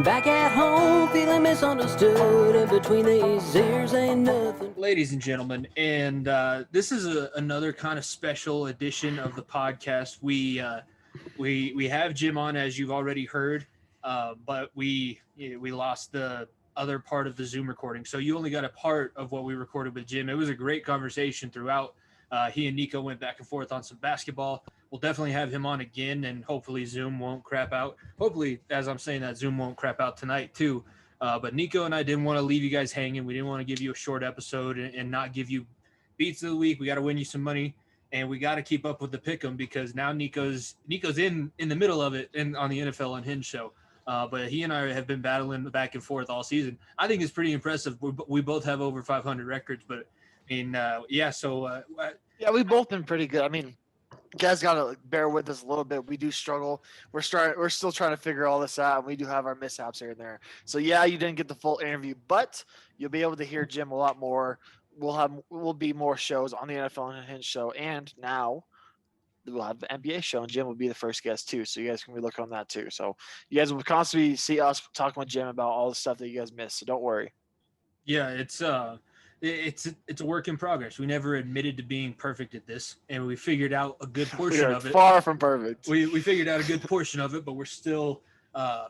Back at home, feeling misunderstood. In between these ears ain't nothing. Ladies and gentlemen, and this is another kind of special edition of the podcast. We have Jim on, as you've already heard, but we lost the other part of the Zoom recording, so you only got a part of what we recorded with Jim. It was a great conversation throughout. He and Niko went back and forth on some basketball. We'll definitely have him on again, and hopefully Zoom won't crap out. Hopefully, as I'm saying that, Zoom won't crap out tonight too. But Niko and I didn't want to leave you guys hanging. We didn't want to give you a short episode and not give you beats of the week. We got to win you some money, and we got to keep up with the Pickem because now Niko's in the middle of it and on the NFL On Hin show. But he and I have been battling back and forth all season. I think it's pretty impressive. We both have over 500 records, but I mean, yeah. So yeah, we've both been pretty good. I mean, you guys gotta bear with us a little bit. We do struggle. We're still trying to figure all this out, and we do have our mishaps here and there. So yeah, you didn't get the full interview, but you'll be able to hear Jim a lot more. We'll be more shows on the NFL and Hinge show, and now we'll have the NBA show, and Jim will be the first guest too. So you guys can be looking on that too. So you guys will constantly see us talking with Jim about all the stuff that you guys missed. So don't worry. Yeah, it's a work in progress. We never admitted to being perfect at this, and we figured out a good portion of it. Far from perfect. We figured out a good portion of it, but we're still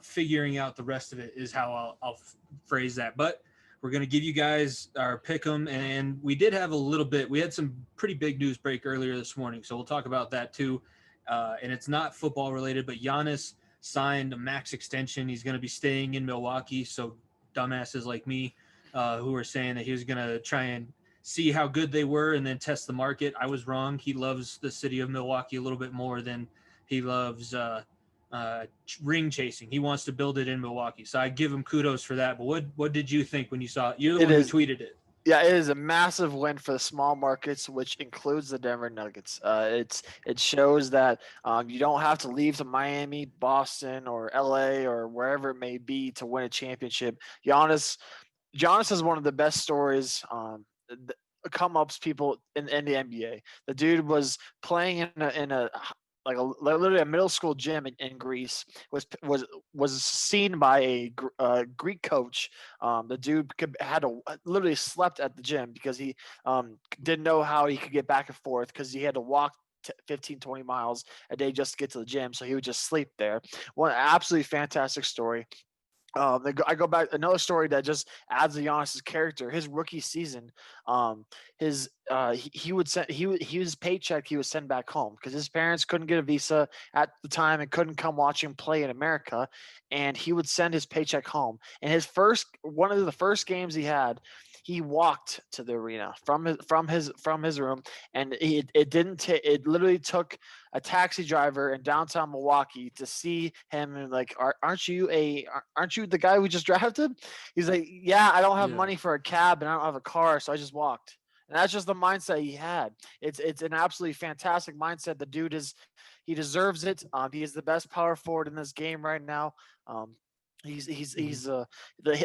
figuring out the rest of it. Is how I'll phrase that. But we're gonna give you guys our pick'em, and we did have a little bit. We had some pretty big news break earlier this morning, so we'll talk about that too. And it's not football related, but Giannis signed a max extension. He's gonna be staying in Milwaukee. So dumbasses like me, who were saying that he was going to try and see how good they were and then test the market. I was wrong. He loves the city of Milwaukee a little bit more than he loves ring chasing. He wants to build it in Milwaukee. So I give him kudos for that. But what did you think when you saw it? You're the one who tweeted it. Yeah, it is a massive win for the small markets, which includes the Denver Nuggets. It shows that you don't have to leave to Miami, Boston, or LA, or wherever it may be to win a championship. Giannis is one of the best stories, come ups people in the NBA. The dude was playing in a literally a middle school gym in Greece. Was seen by a Greek coach. The dude had literally slept at the gym because he didn't know how he could get back and forth because he had to walk 15, 20 miles a day just to get to the gym. So he would just sleep there. One absolutely fantastic story. I go back another story that just adds to Giannis's character. His rookie season, his paycheck he would send back home because his parents couldn't get a visa at the time and couldn't come watch him play in America, and he would send his paycheck home. And one of the first games he had, he walked to the arena from his room, and it literally took a taxi driver in downtown Milwaukee to see him and like, aren't you the guy we just drafted? He's like, yeah, I don't have money for a cab and I don't have a car, so I just walked. And that's just the mindset he had. It's an absolutely fantastic mindset. The dude he deserves it. He is the best power forward in this game right now. The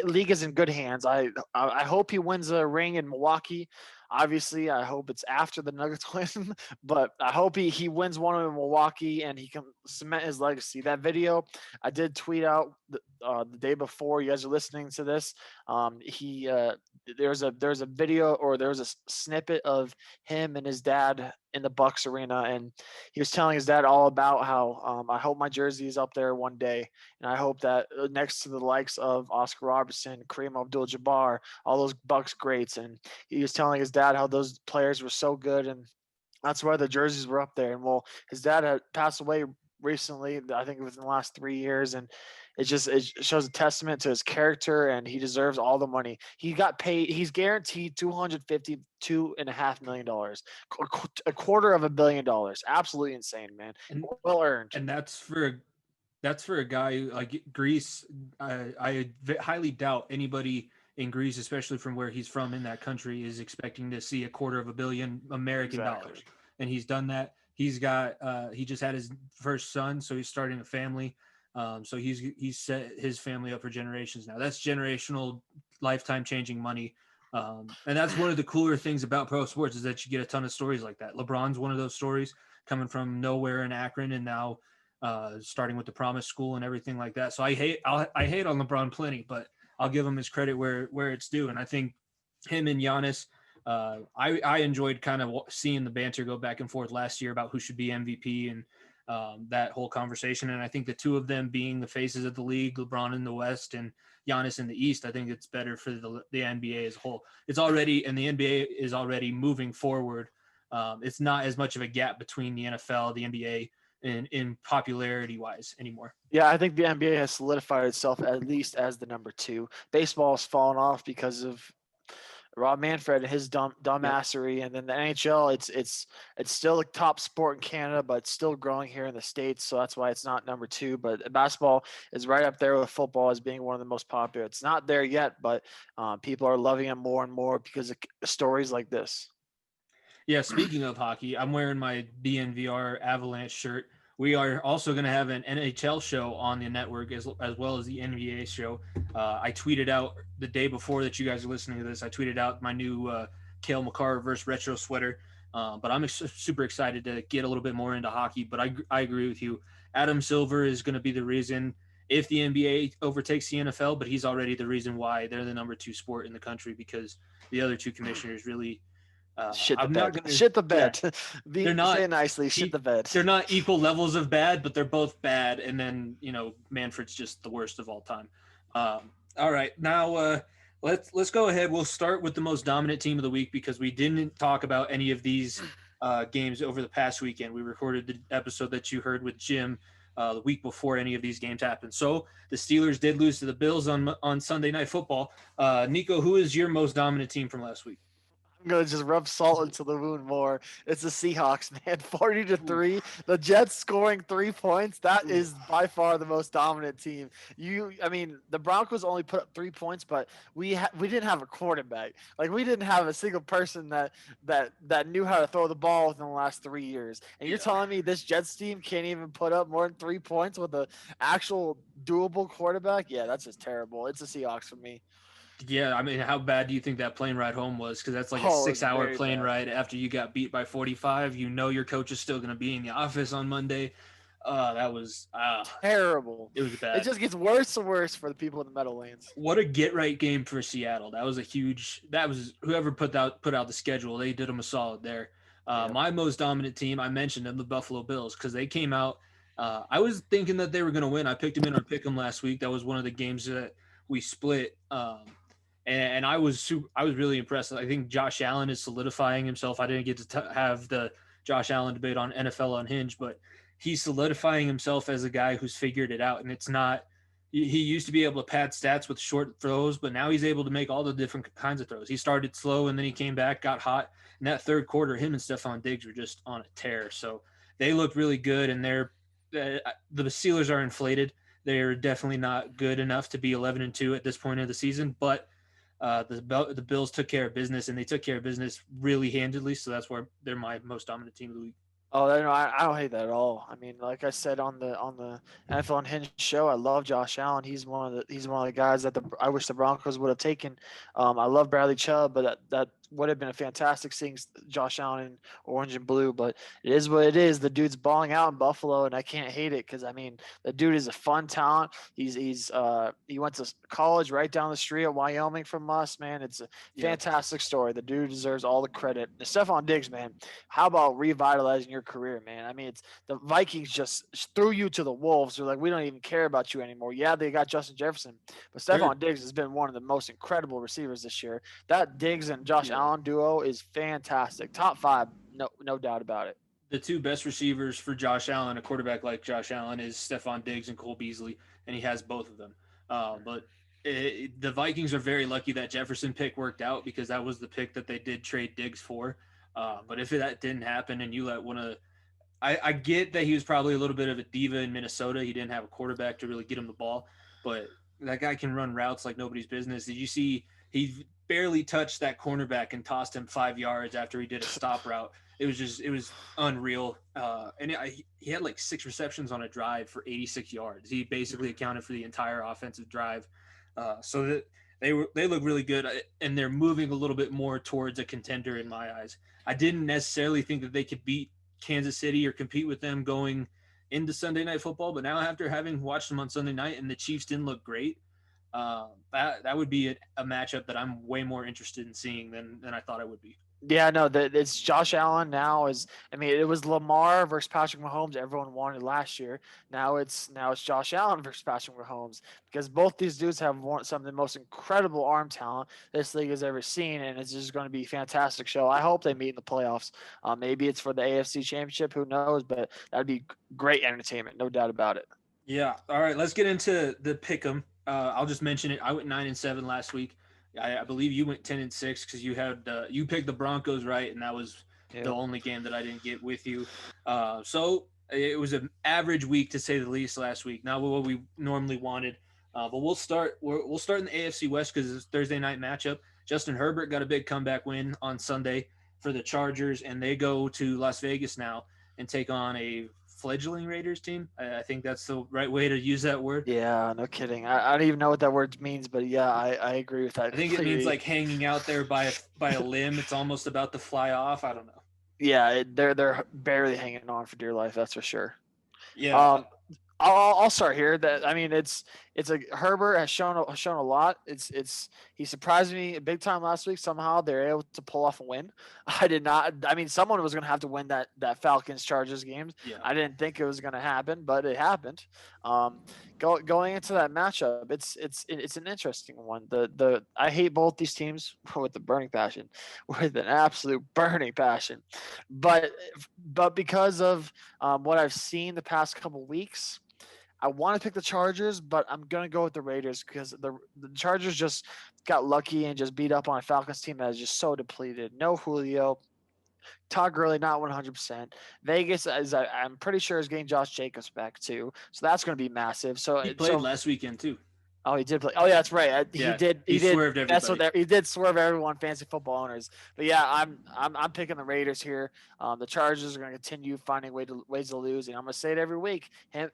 league is in good hands. I hope he wins a ring in Milwaukee. Obviously, I hope it's after the Nuggets win, but I hope he wins one in Milwaukee and he can cement his legacy. That video I did tweet out the day before. You guys are listening to this. There's a video, or there was a snippet of him and his dad in the Bucks arena, and he was telling his dad all about how I hope my jersey is up there one day, and I hope that next to the likes of Oscar Robertson, Kareem Abdul-Jabbar, all those Bucks greats. And he was telling his dad how those players were so good, and that's why the jerseys were up there. And well, his dad had passed away recently, I think within the last 3 years, and it shows a testament to his character, and he deserves all the money. He got paid. He's guaranteed $252.5 million, a $250 million. Absolutely insane, man. And, well earned. And that's for a guy like Greece. I highly doubt anybody in Greece, especially from where he's from in that country, is expecting to see $250 million American dollars. And he's done that. He's got he just had his first son, so he's starting a family. So he's set his family up for generations now. That's generational, lifetime changing money. And that's one of the cooler things about pro sports is that you get a ton of stories like that. LeBron's one of those stories, coming from nowhere in Akron, and now starting with the promise school and everything like that. So I hate on LeBron plenty, but I'll give him his credit where it's due. And I think him and Giannis, I enjoyed kind of seeing the banter go back and forth last year about who should be MVP and that whole conversation. And I think the two of them being the faces of the league, LeBron in the West and Giannis in the East, I think it's better for the NBA as a whole. It's already, and the NBA is already moving forward. It's not as much of a gap between the NFL, the NBA, in popularity wise anymore. Yeah, I think the NBA has solidified itself at least as the number 2. Baseball has fallen off because of Rob Manfred and his dumbassery, and then the NHL, it's still a top sport in Canada, but it's still growing here in the States, so that's why it's not number 2. But basketball is right up there with football as being one of the most popular. It's not there yet, but people are loving it more and more because of stories like this. Yeah, speaking of hockey, I'm wearing my BNVR Avalanche shirt. We are also going to have an NHL show on the network as well as the NBA show. I tweeted out the day before that you guys are listening to this. I tweeted out my new Cale Makar reverse retro sweater. But I'm super excited to get a little bit more into hockey. But I agree with you. Adam Silver is going to be the reason if the NBA overtakes the NFL, but he's already the reason why they're the number 2 sport in the country because the other 2 commissioners really – shit the I'm bed. not gonna, shit the bed. Yeah, they're not, say it nicely. Shit the bed. They're not equal levels of bad, but they're both bad. And then Manfred's just the worst of all time. All right, now let's go ahead. We'll start with the most dominant team of the week because we didn't talk about any of these games over the past weekend. We recorded the episode that you heard with Jim the week before any of these games happened. So the Steelers did lose to the Bills on Sunday Night Football. Niko, who is your most dominant team from last week? I'm gonna just rub salt into the wound more. It's the Seahawks, man. 40-3. The Jets scoring 3 points. That is by far the most dominant team. The Broncos only put up 3 points, but we didn't have a quarterback. Like we didn't have a single person that knew how to throw the ball within the last 3 years. And you're telling me this Jets team can't even put up more than 3 points with an actual doable quarterback? Yeah, that's just terrible. It's the Seahawks for me. Yeah, I mean, how bad do you think that plane ride home was? Because that's like a 6-hour plane ride after you got beat by 45. Your coach is still going to be in the office on Monday. That was terrible. It was bad. It just gets worse and worse for the people in the Meadowlands. What a get-right game for Seattle. That was whoever put out the schedule. They did them a solid there. My most dominant team, I mentioned them, the Buffalo Bills, because they came out. I was thinking that they were going to win. I picked them in our Pickem last week. That was one of the games that we split. And I was really impressed. I think Josh Allen is solidifying himself. I didn't get to have the Josh Allen debate on NFL Unhinged, but he's solidifying himself as a guy who's figured it out. And it's not – he used to be able to pad stats with short throws, but now he's able to make all the different kinds of throws. He started slow, and then he came back, got hot. In that third quarter, him and Stephon Diggs were just on a tear. So they look really good, and the Steelers are inflated. They're definitely not good enough to be 11-2 at this point of the season, but the Bills took care of business, and they took care of business really handedly. So that's where they're my most dominant team of the week. Oh, no, I don't hate that at all. I mean, like I said on the NFL Unhinged show, I love Josh Allen. He's one of the guys that I wish the Broncos would have taken. I love Bradley Chubb, but that would have been a fantastic seeing Josh Allen in orange and blue, but it is what it is. The dude's balling out in Buffalo, and I can't hate it because, I mean, the dude is a fun talent. He went to college right down the street at Wyoming from us, man. It's a fantastic story. The dude deserves all the credit. Stephon Diggs, man, how about revitalizing your career, man? I mean, it's the Vikings just threw you to the wolves. They're like, we don't even care about you anymore. Yeah, they got Justin Jefferson, but Stephon Diggs has been one of the most incredible receivers this year. That Diggs and Josh Allen duo is fantastic. Top 5, no doubt about it. The 2 best receivers for Josh Allen, a quarterback like Josh Allen, is Stephon Diggs and Cole Beasley, and he has both of them. But the Vikings are very lucky that Jefferson pick worked out because that was the pick that they did trade Diggs for. But if that didn't happen and you let one of – I get that he was probably a little bit of a diva in Minnesota. He didn't have a quarterback to really get him the ball, but that guy can run routes like nobody's business. Did you see he barely touched that cornerback and tossed him 5 yards after he did a stop route? It was unreal. And he had like 6 receptions on a drive for 86 yards. He basically accounted for the entire offensive drive. So that they look really good, and they're moving a little bit more towards a contender in my eyes. I didn't necessarily think that they could beat Kansas City or compete with them going into Sunday Night Football, but now after having watched them on Sunday night and the Chiefs didn't look great, that would be a matchup that I'm way more interested in seeing than I thought I would be. Yeah, no, it's Josh Allen now it was Lamar versus Patrick Mahomes everyone wanted last year. Now it's Josh Allen versus Patrick Mahomes because both these dudes have some of the most incredible arm talent this league has ever seen, and it's just going to be a fantastic show. I hope they meet in the playoffs. Maybe it's for the AFC Championship, who knows, but that'd be great entertainment, no doubt about it. Yeah. All right, let's get into the Pickem. I'll just mention it. I went 9-7 last week. I believe you went 10-6 because you picked the Broncos right, and that was the only game that I didn't get with you. So it was an average week to say the least last week. Not what we normally wanted, but we'll start in the AFC West because it's Thursday night matchup. Justin Herbert got a big comeback win on Sunday for the Chargers, and they go to Las Vegas now and take on a fledgling Raiders team. I think that's the right way to use that word. Yeah, no kidding. I don't even know what that word means, but yeah, I agree with that. I think it means like hanging out there by a limb. It's almost about to fly off. I don't know. Yeah, they're barely hanging on for dear life. That's for sure. Yeah. I'll start here. It's a Herbert has shown a lot. He surprised me big time last week. Somehow they're able to pull off a win. I did not. I mean, someone was going to have to win that Falcons Chargers game. Yeah. I didn't think it was going to happen, but it happened. Going into that matchup, it's an interesting one. I hate both these teams with a burning passion, with an absolute burning passion, but because of what I've seen the past couple weeks, I want to pick the Chargers, but I'm going to go with the Raiders because the Chargers just got lucky and just beat up on a Falcons team that is just so depleted. No Julio. Todd Gurley, not 100%. Vegas, I'm pretty sure, is getting Josh Jacobs back too. So that's going to be massive. So he played last weekend too. Oh, he did play. Oh, yeah, that's right. He did. He swerved everybody. That's what he did swerve everyone, fantasy football owners. But yeah, I'm picking the Raiders here. The Chargers are going to continue finding ways to lose, and I'm going to say it every week.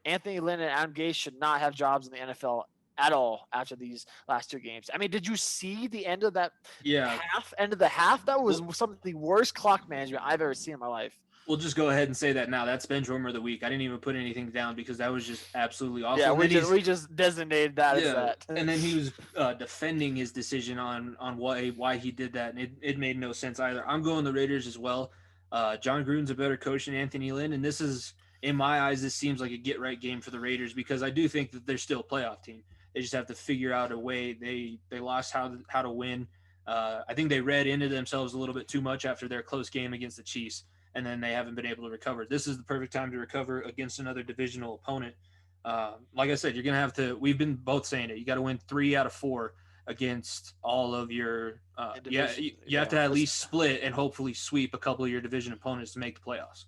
Anthony Lynn and Adam Gase should not have jobs in the NFL at all after these last two games. I mean, did you see the end of that? Yeah. End of the half. That was some of the worst clock management I've ever seen in my life. We'll just go ahead and say that now. That's Benchwarmer of the week. I didn't even put anything down because that was just absolutely awful. Yeah, we just designated that as that. And then he was defending his decision on why he did that, and it made no sense either. I'm going the Raiders as well. John Gruden's a better coach than Anthony Lynn, and this is, in my eyes, this seems like a get-right game for the Raiders because I do think that they're still a playoff team. They just have to figure out a way. They lost how to win. I think they read into themselves a little bit too much after their close game against the Chiefs, and then they haven't been able to recover. This is the perfect time to recover against another divisional opponent. Like I said, you're going to have to – we've been both saying it. You got to win 3 out of 4 against all of your you have to at least split and hopefully sweep a couple of your division opponents to make the playoffs.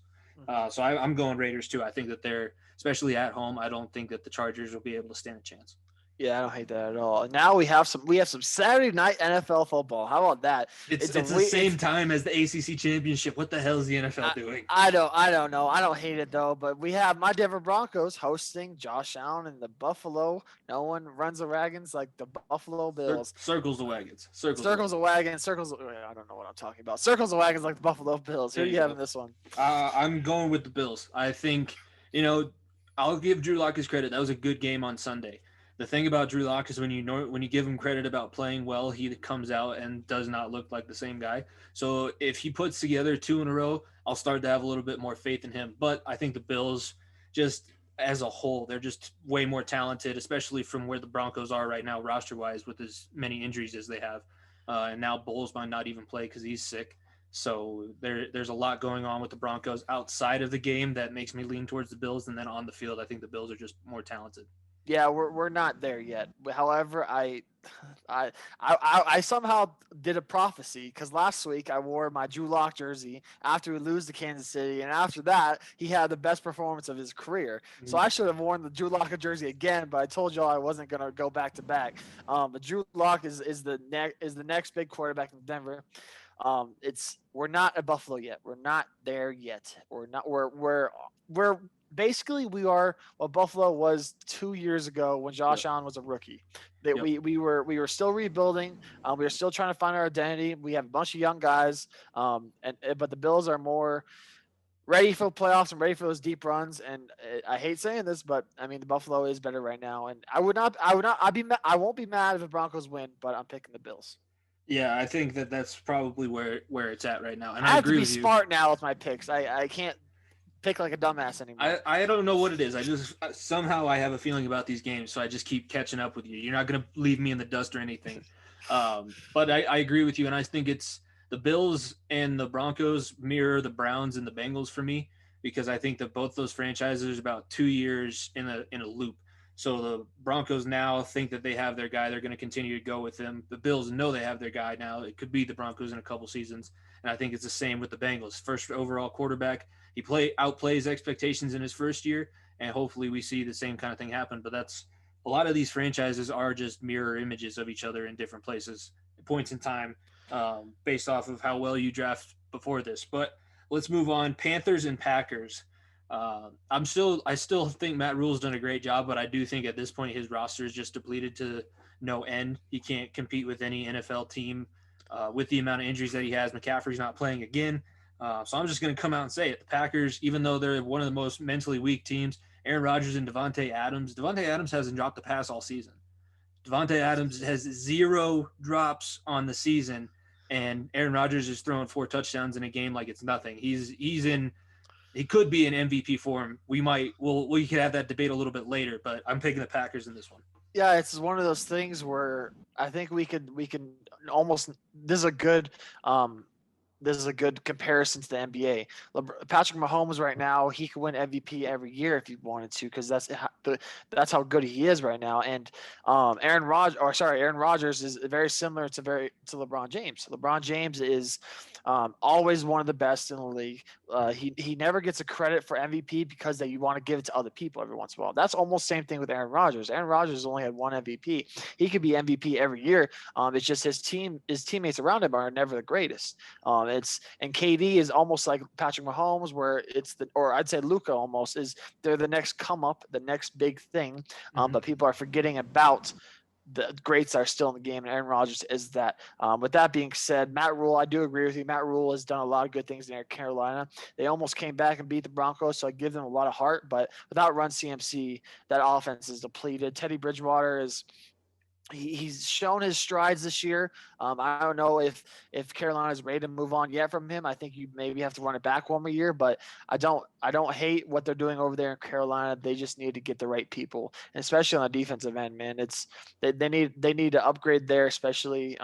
So I'm going Raiders too. I think that they're – especially at home, I don't think that the Chargers will be able to stand a chance. Yeah, I don't hate that at all. Now we have some Saturday night NFL football. How about that? It's the same time as the ACC championship. What the hell is the NFL doing? I don't know. I don't hate it though. But we have my Denver Broncos hosting Josh Allen and the Buffalo. No one runs the wagons like the Buffalo Bills. Circles the wagons. Circles the wagons. I don't know what I'm talking about. Circles the wagons like the Buffalo Bills. Who do you have in this one? I'm going with the Bills. I think I'll give Drew Lock his credit. That was a good game on Sunday. The thing about Drew Lock is when you give him credit about playing well, he comes out and does not look like the same guy. So if he puts together 2 in a row, I'll start to have a little bit more faith in him. But I think the Bills, just as a whole, they're just way more talented, especially from where the Broncos are right now, roster-wise, with as many injuries as they have. And now Bowles might not even play because he's sick. So there's a lot going on with the Broncos outside of the game that makes me lean towards the Bills. And then on the field, I think the Bills are just more talented. Yeah, we're not there yet. However, I somehow did a prophecy because last week I wore my Drew Lock jersey after we lose to Kansas City, and after that he had the best performance of his career. Mm-hmm. So I should have worn the Drew Lock jersey again, but I told y'all I wasn't gonna go back to back. But Drew Lock is the next big quarterback in Denver. We're not at Buffalo yet. We're not there yet. We're basically we are what Buffalo was 2 years ago when Josh Allen was a rookie. We were still rebuilding. We were still trying to find our identity. We have a bunch of young guys, but the Bills are more ready for playoffs and ready for those deep runs. And I hate saying this, but I mean the Buffalo is better right now. And I won't be mad if the Broncos win, but I'm picking the Bills. Yeah, I think that's probably where it's at right now, and I I have to agree be with you. smart now with my picks. I can't pick like a dumbass anymore. I don't know what it is. I just somehow I have a feeling about these games, so I just keep catching up with you. You're not going to leave me in the dust or anything. But I agree with you, and I think it's the Bills and the Broncos mirror the Browns and the Bengals for me because I think that both those franchises are about 2 years in a loop. So the Broncos now think that they have their guy. They're going to continue to go with him. The Bills know they have their guy now. It could be the Broncos in a couple seasons. And I think it's the same with the Bengals. First overall quarterback. He outplays expectations in his first year, and hopefully we see the same kind of thing happen. But that's a lot of these franchises are just mirror images of each other in different places, points in time, based off of how well you draft before this. But let's move on. Panthers and Packers. I still think Matt Rule's done a great job, but I do think at this point his roster is just depleted to no end. He can't compete with any NFL team with the amount of injuries that he has. McCaffrey's not playing again. So I'm just going to come out and say it. The Packers, even though they're one of the most mentally weak teams, Aaron Rodgers and Devontae Adams hasn't dropped the pass all season. Devontae Adams has 0 drops on the season, and Aaron Rodgers is throwing 4 touchdowns in a game like it's nothing. He could be in MVP form. We could have that debate a little bit later, but I'm picking the Packers in this one. Yeah, it's one of those things where I think we can almost this is a good comparison to the NBA. Patrick Mahomes right now, he could win MVP every year if he wanted to, because that's how good he is right now. And Aaron Rodgers is very similar to LeBron James. LeBron James is always one of the best in the league. He never gets a credit for MVP because you want to give it to other people every once in a while. That's almost the same thing with Aaron Rodgers. Aaron Rodgers only had 1 MVP. He could be MVP every year. It's just his teammates around him are never the greatest. And KD is almost like Patrick Mahomes, where I'd say Luka almost is. They're the next come up, the next big thing. But people are forgetting about the greats are still in the game, and Aaron Rodgers is that. With that being said, Matt Rule, I do agree with you. Matt Rule has done a lot of good things in Carolina. They almost came back and beat the Broncos, so I give them a lot of heart. But without Run CMC, that offense is depleted. Teddy Bridgewater is. He's shown his strides this year. I don't know if Carolina's ready to move on yet from him. I think you maybe have to run it back 1 more year, but I don't hate what they're doing over there in Carolina. They just need to get the right people, and especially on the defensive end, man. They need to upgrade there, especially.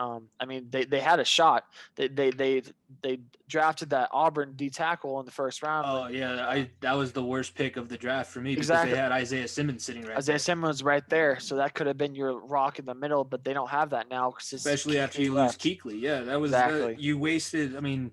They had a shot. They drafted that Auburn D tackle in the first round. Oh yeah, that was the worst pick of the draft for me because exactly. They had Isaiah Simmons sitting right. Isaiah Simmons right there, so that could have been your rock in the middle, but they don't have that now. Especially after you lose Kuechly. Yeah, that was exactly. You wasted. I mean,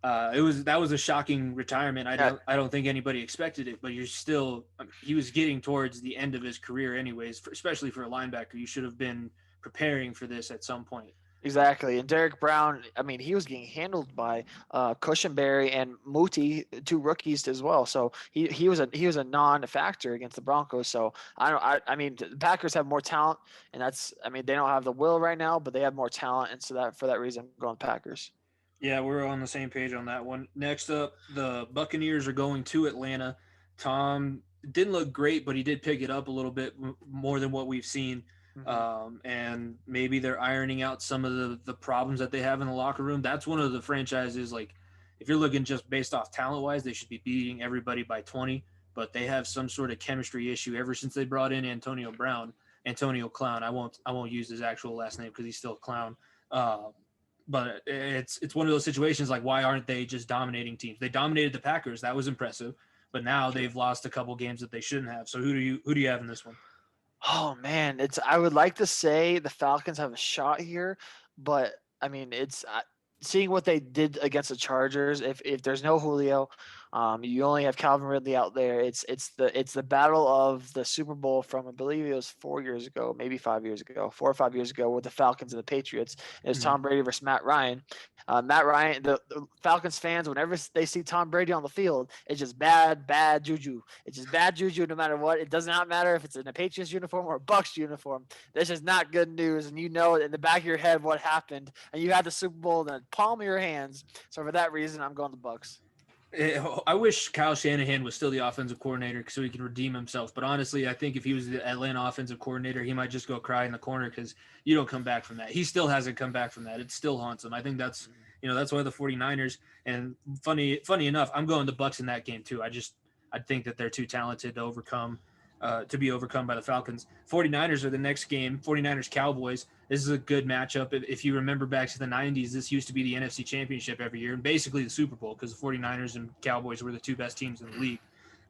that was a shocking retirement. I don't think anybody expected it, but he was getting towards the end of his career anyways. Especially for a linebacker, you should have been preparing for this at some point. Exactly. And Derek Brown, I mean, he was getting handled by Cushenberry and Muti, 2 rookies as well. So he was a non-factor against the Broncos. So I mean, the Packers have more talent, and they don't have the will right now, but they have more talent, and so for that reason, I'm going Packers. Yeah, we're on the same page on that one. Next up, the Buccaneers are going to Atlanta. Tom didn't look great, but he did pick it up a little bit more than what we've seen. Mm-hmm. And maybe they're ironing out some of the problems that they have in the locker room. That's one of the franchises, like, if you're looking just based off talent-wise, they should be beating everybody by 20, but they have some sort of chemistry issue ever since they brought in Antonio Clown. I won't use his actual last name because he's still a clown. But it's one of those situations like, why aren't they just dominating teams? They dominated the Packers. That was impressive. But now they've lost a couple games that they shouldn't have. So who do you have in this one? Oh man, I would like to say the Falcons have a shot here, but I mean, it's seeing what they did against the Chargers. If there's no Julio, you only have Calvin Ridley out there. It's the battle of the Super Bowl from, I believe it was 4 years ago, maybe 5 years ago, 4 or 5 years ago, with the Falcons and the Patriots. It was Tom Brady versus Matt Ryan. The Falcons fans, whenever they see Tom Brady on the field, it's just bad juju. It's just bad juju no matter what. It does not matter if it's in a Patriots uniform or a Bucs uniform. This is not good news, and you know in the back of your head what happened, and you had the Super Bowl in the palm of your hands. So for that reason, I'm going the Bucs. I wish Kyle Shanahan was still the offensive coordinator so he could redeem himself. But honestly, I think if he was the Atlanta offensive coordinator, he might just go cry in the corner because you don't come back from that. He still hasn't come back from that. It still haunts him. I think that's why the 49ers, and funny enough, I'm going the Bucs in that game too. I think that they're too talented to be overcome by the Falcons. 49ers are the next game. 49ers Cowboys. This is a good matchup. If you remember back to the 90s, this used to be the NFC Championship every year and basically the Super Bowl because the 49ers and Cowboys were the two best teams in the league.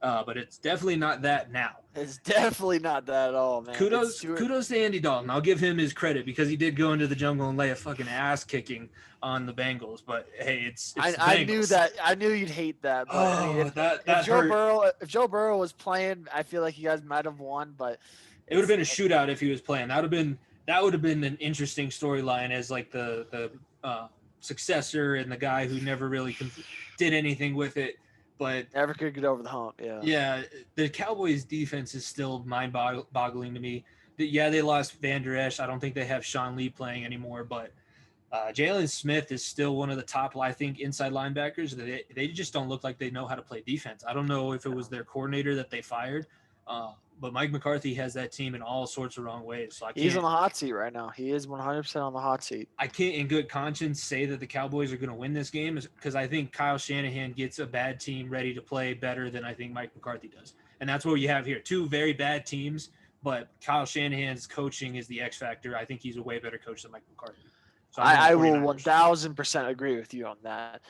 But it's definitely not that now. It's definitely not that at all, man. Kudos to Andy Dalton. I'll give him his credit because he did go into the jungle and lay a fucking ass kicking on the Bengals. But hey, it's I knew that. I knew you'd hate that. But I mean, if Joe Burrow was playing, I feel like you guys might have won. But it would have been a shootout if he was playing. That would have been an interesting storyline as like the successor and the guy who never really did anything with it. But never could get over the hump. Yeah, the Cowboys defense is still mind-boggling to me. They lost Van Der Esch. I don't think they have Sean Lee playing anymore, but Jalen Smith is still one of the top, I think, inside linebackers. They just don't look like they know how to play defense. I don't know if it was their coordinator that they fired, but Mike McCarthy has that team in all sorts of wrong ways. So he's on the hot seat right now. He is 100% on the hot seat. I can't in good conscience say that the Cowboys are going to win this game because I think Kyle Shanahan gets a bad team ready to play better than I think Mike McCarthy does. And that's what you have here. Two very bad teams, but Kyle Shanahan's coaching is the X factor. I think he's a way better coach than Mike McCarthy. So I will 1,000% agree with you on that.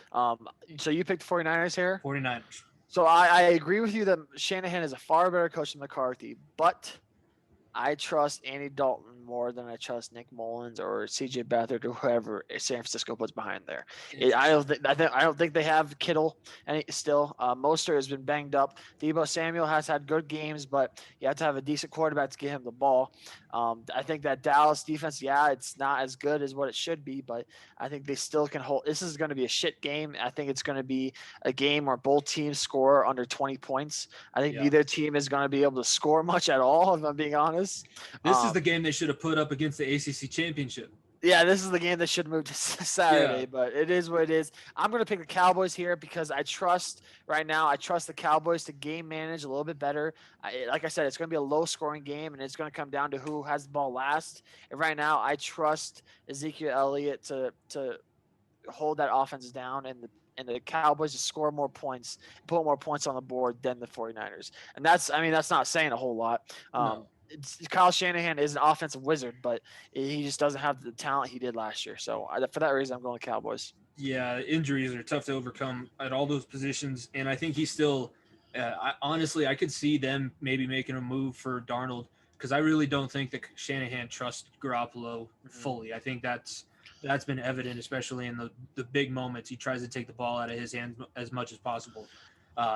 So you picked the 49ers here? 49ers. So I agree with you that Shanahan is a far better coach than McCarthy, but I trust Andy Dalton more than I trust Nick Mullins or CJ Beathard or whoever San Francisco puts behind there. I don't think they have Kittle still. Mostert has been banged up. Deebo Samuel has had good games, but you have to have a decent quarterback to get him the ball. I think that Dallas defense, it's not as good as what it should be, but I think they still can hold. This is going to be a shit game. I think it's going to be a game where both teams score under 20 points. I think neither team is going to be able to score much at all, if I'm being honest. This is the game they should have put up against the ACC championship. Yeah, this is the game that should move to Saturday, but it is what it is. I'm going to pick the Cowboys here because I trust the Cowboys to game manage a little bit better. Like I said, it's going to be a low-scoring game, and it's going to come down to who has the ball last. And right now, I trust Ezekiel Elliott to hold that offense down and the Cowboys to score more points, put more points on the board than the 49ers. And that's not saying a whole lot. No. Kyle Shanahan is an offensive wizard, but he just doesn't have the talent he did last year. So for that reason, I'm going with Cowboys. Yeah, injuries are tough to overcome at all those positions, and I think he's still. I could see them maybe making a move for Darnold because I really don't think that Shanahan trusts Garoppolo fully. I think that's been evident, especially in the big moments. He tries to take the ball out of his hands as much as possible.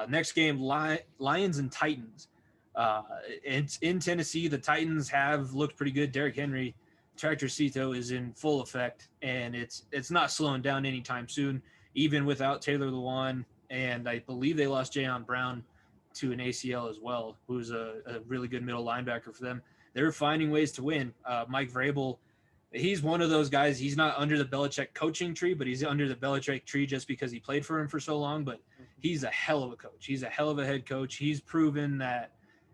Next game, Lions and Titans. It's in Tennessee. The Titans have looked pretty good. Derrick Henry, Tractorcito is in full effect, and it's not slowing down anytime soon, even without Taylor Lewan. And I believe they lost Jayon Brown to an ACL as well, who's a really good middle linebacker for them. They're finding ways to win. Mike Vrabel, he's one of those guys. He's not under the Belichick coaching tree, but he's under the Belichick tree just because he played for him for so long. But he's a hell of a coach. He's a hell of a head coach. He's proven that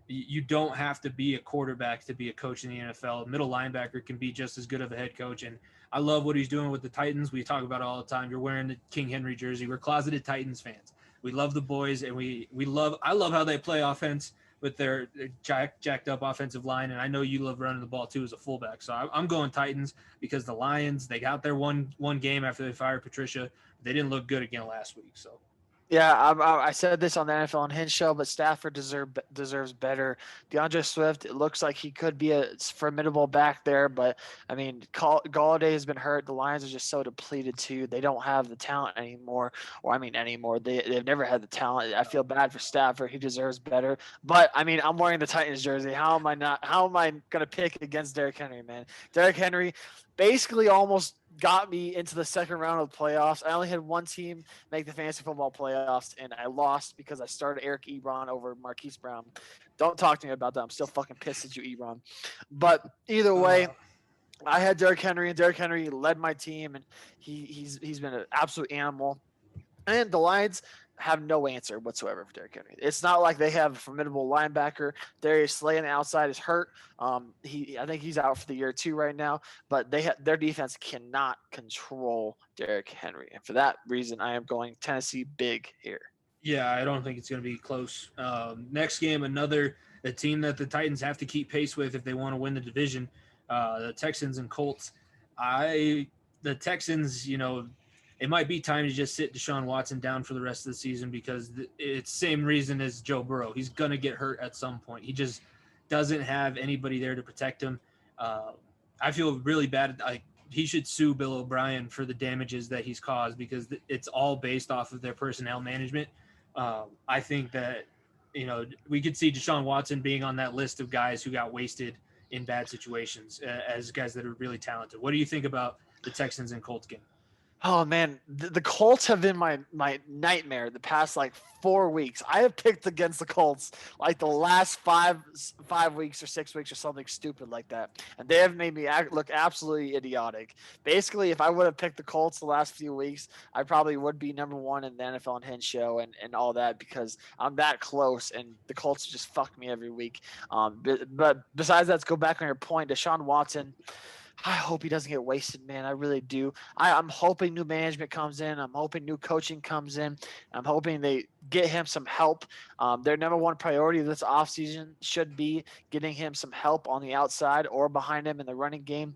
you don't have to be a quarterback to be a coach in the NFL. Middle linebacker can be just as good of a head coach. And I love what he's doing with the Titans. We talk about it all the time. You're wearing the King Henry jersey. We're closeted Titans fans. We love the boys, and I love how they play offense with their jacked up offensive line. And I know you love running the ball too as a fullback. So I'm going Titans because the Lions, they got their one game after they fired Patricia. They didn't look good again last week. So. Yeah, I said this on the NFL On Hin show, but Stafford deserves better. DeAndre Swift, it looks like he could be a formidable back there, but I mean, Galladay has been hurt. The Lions are just so depleted too. They don't have the talent anymore. They've never had the talent. I feel bad for Stafford. He deserves better. But I mean, I'm wearing the Titans jersey. How am I gonna pick against Derrick Henry, man? Derrick Henry basically almost got me into the second round of the playoffs. I only had one team make the fantasy football playoffs, and I lost because I started Eric Ebron over Marquise Brown. Don't talk to me about that. I'm still fucking pissed at you, Ebron. But either way, I had Derrick Henry, and Derrick Henry led my team, and he's been an absolute animal. And the Lions have no answer whatsoever for Derrick Henry. It's not like they have a formidable linebacker. Darius Slay on the outside is hurt. I think he's out for the year too right now. But their defense cannot control Derrick Henry, and for that reason, I am going Tennessee big here. Yeah, I don't think it's going to be close. Next game, a team that the Titans have to keep pace with if they want to win the division. The Texans and Colts. The Texans, it might be time to just sit Deshaun Watson down for the rest of the season because it's the same reason as Joe Burrow. He's going to get hurt at some point. He just doesn't have anybody there to protect him. I feel really bad. He should sue Bill O'Brien for the damages that he's caused because it's all based off of their personnel management. I think that, we could see Deshaun Watson being on that list of guys who got wasted in bad situations as guys that are really talented. What do you think about the Texans and Colts game? Oh man, the Colts have been my nightmare the past 4 weeks. I have picked against the Colts the last 5 weeks or 6 weeks or something stupid like that, and they have made me look absolutely idiotic. Basically, if I would have picked the Colts the last few weeks, I probably would be number one in the NFL On Hin show and all that because I'm that close, and the Colts just fuck me every week. But besides that, let's go back on your point, Deshaun Watson. I hope he doesn't get wasted, man. I really do. I'm hoping new management comes in. I'm hoping new coaching comes in. I'm hoping they get him some help. Their number one priority this offseason should be getting him some help on the outside or behind him in the running game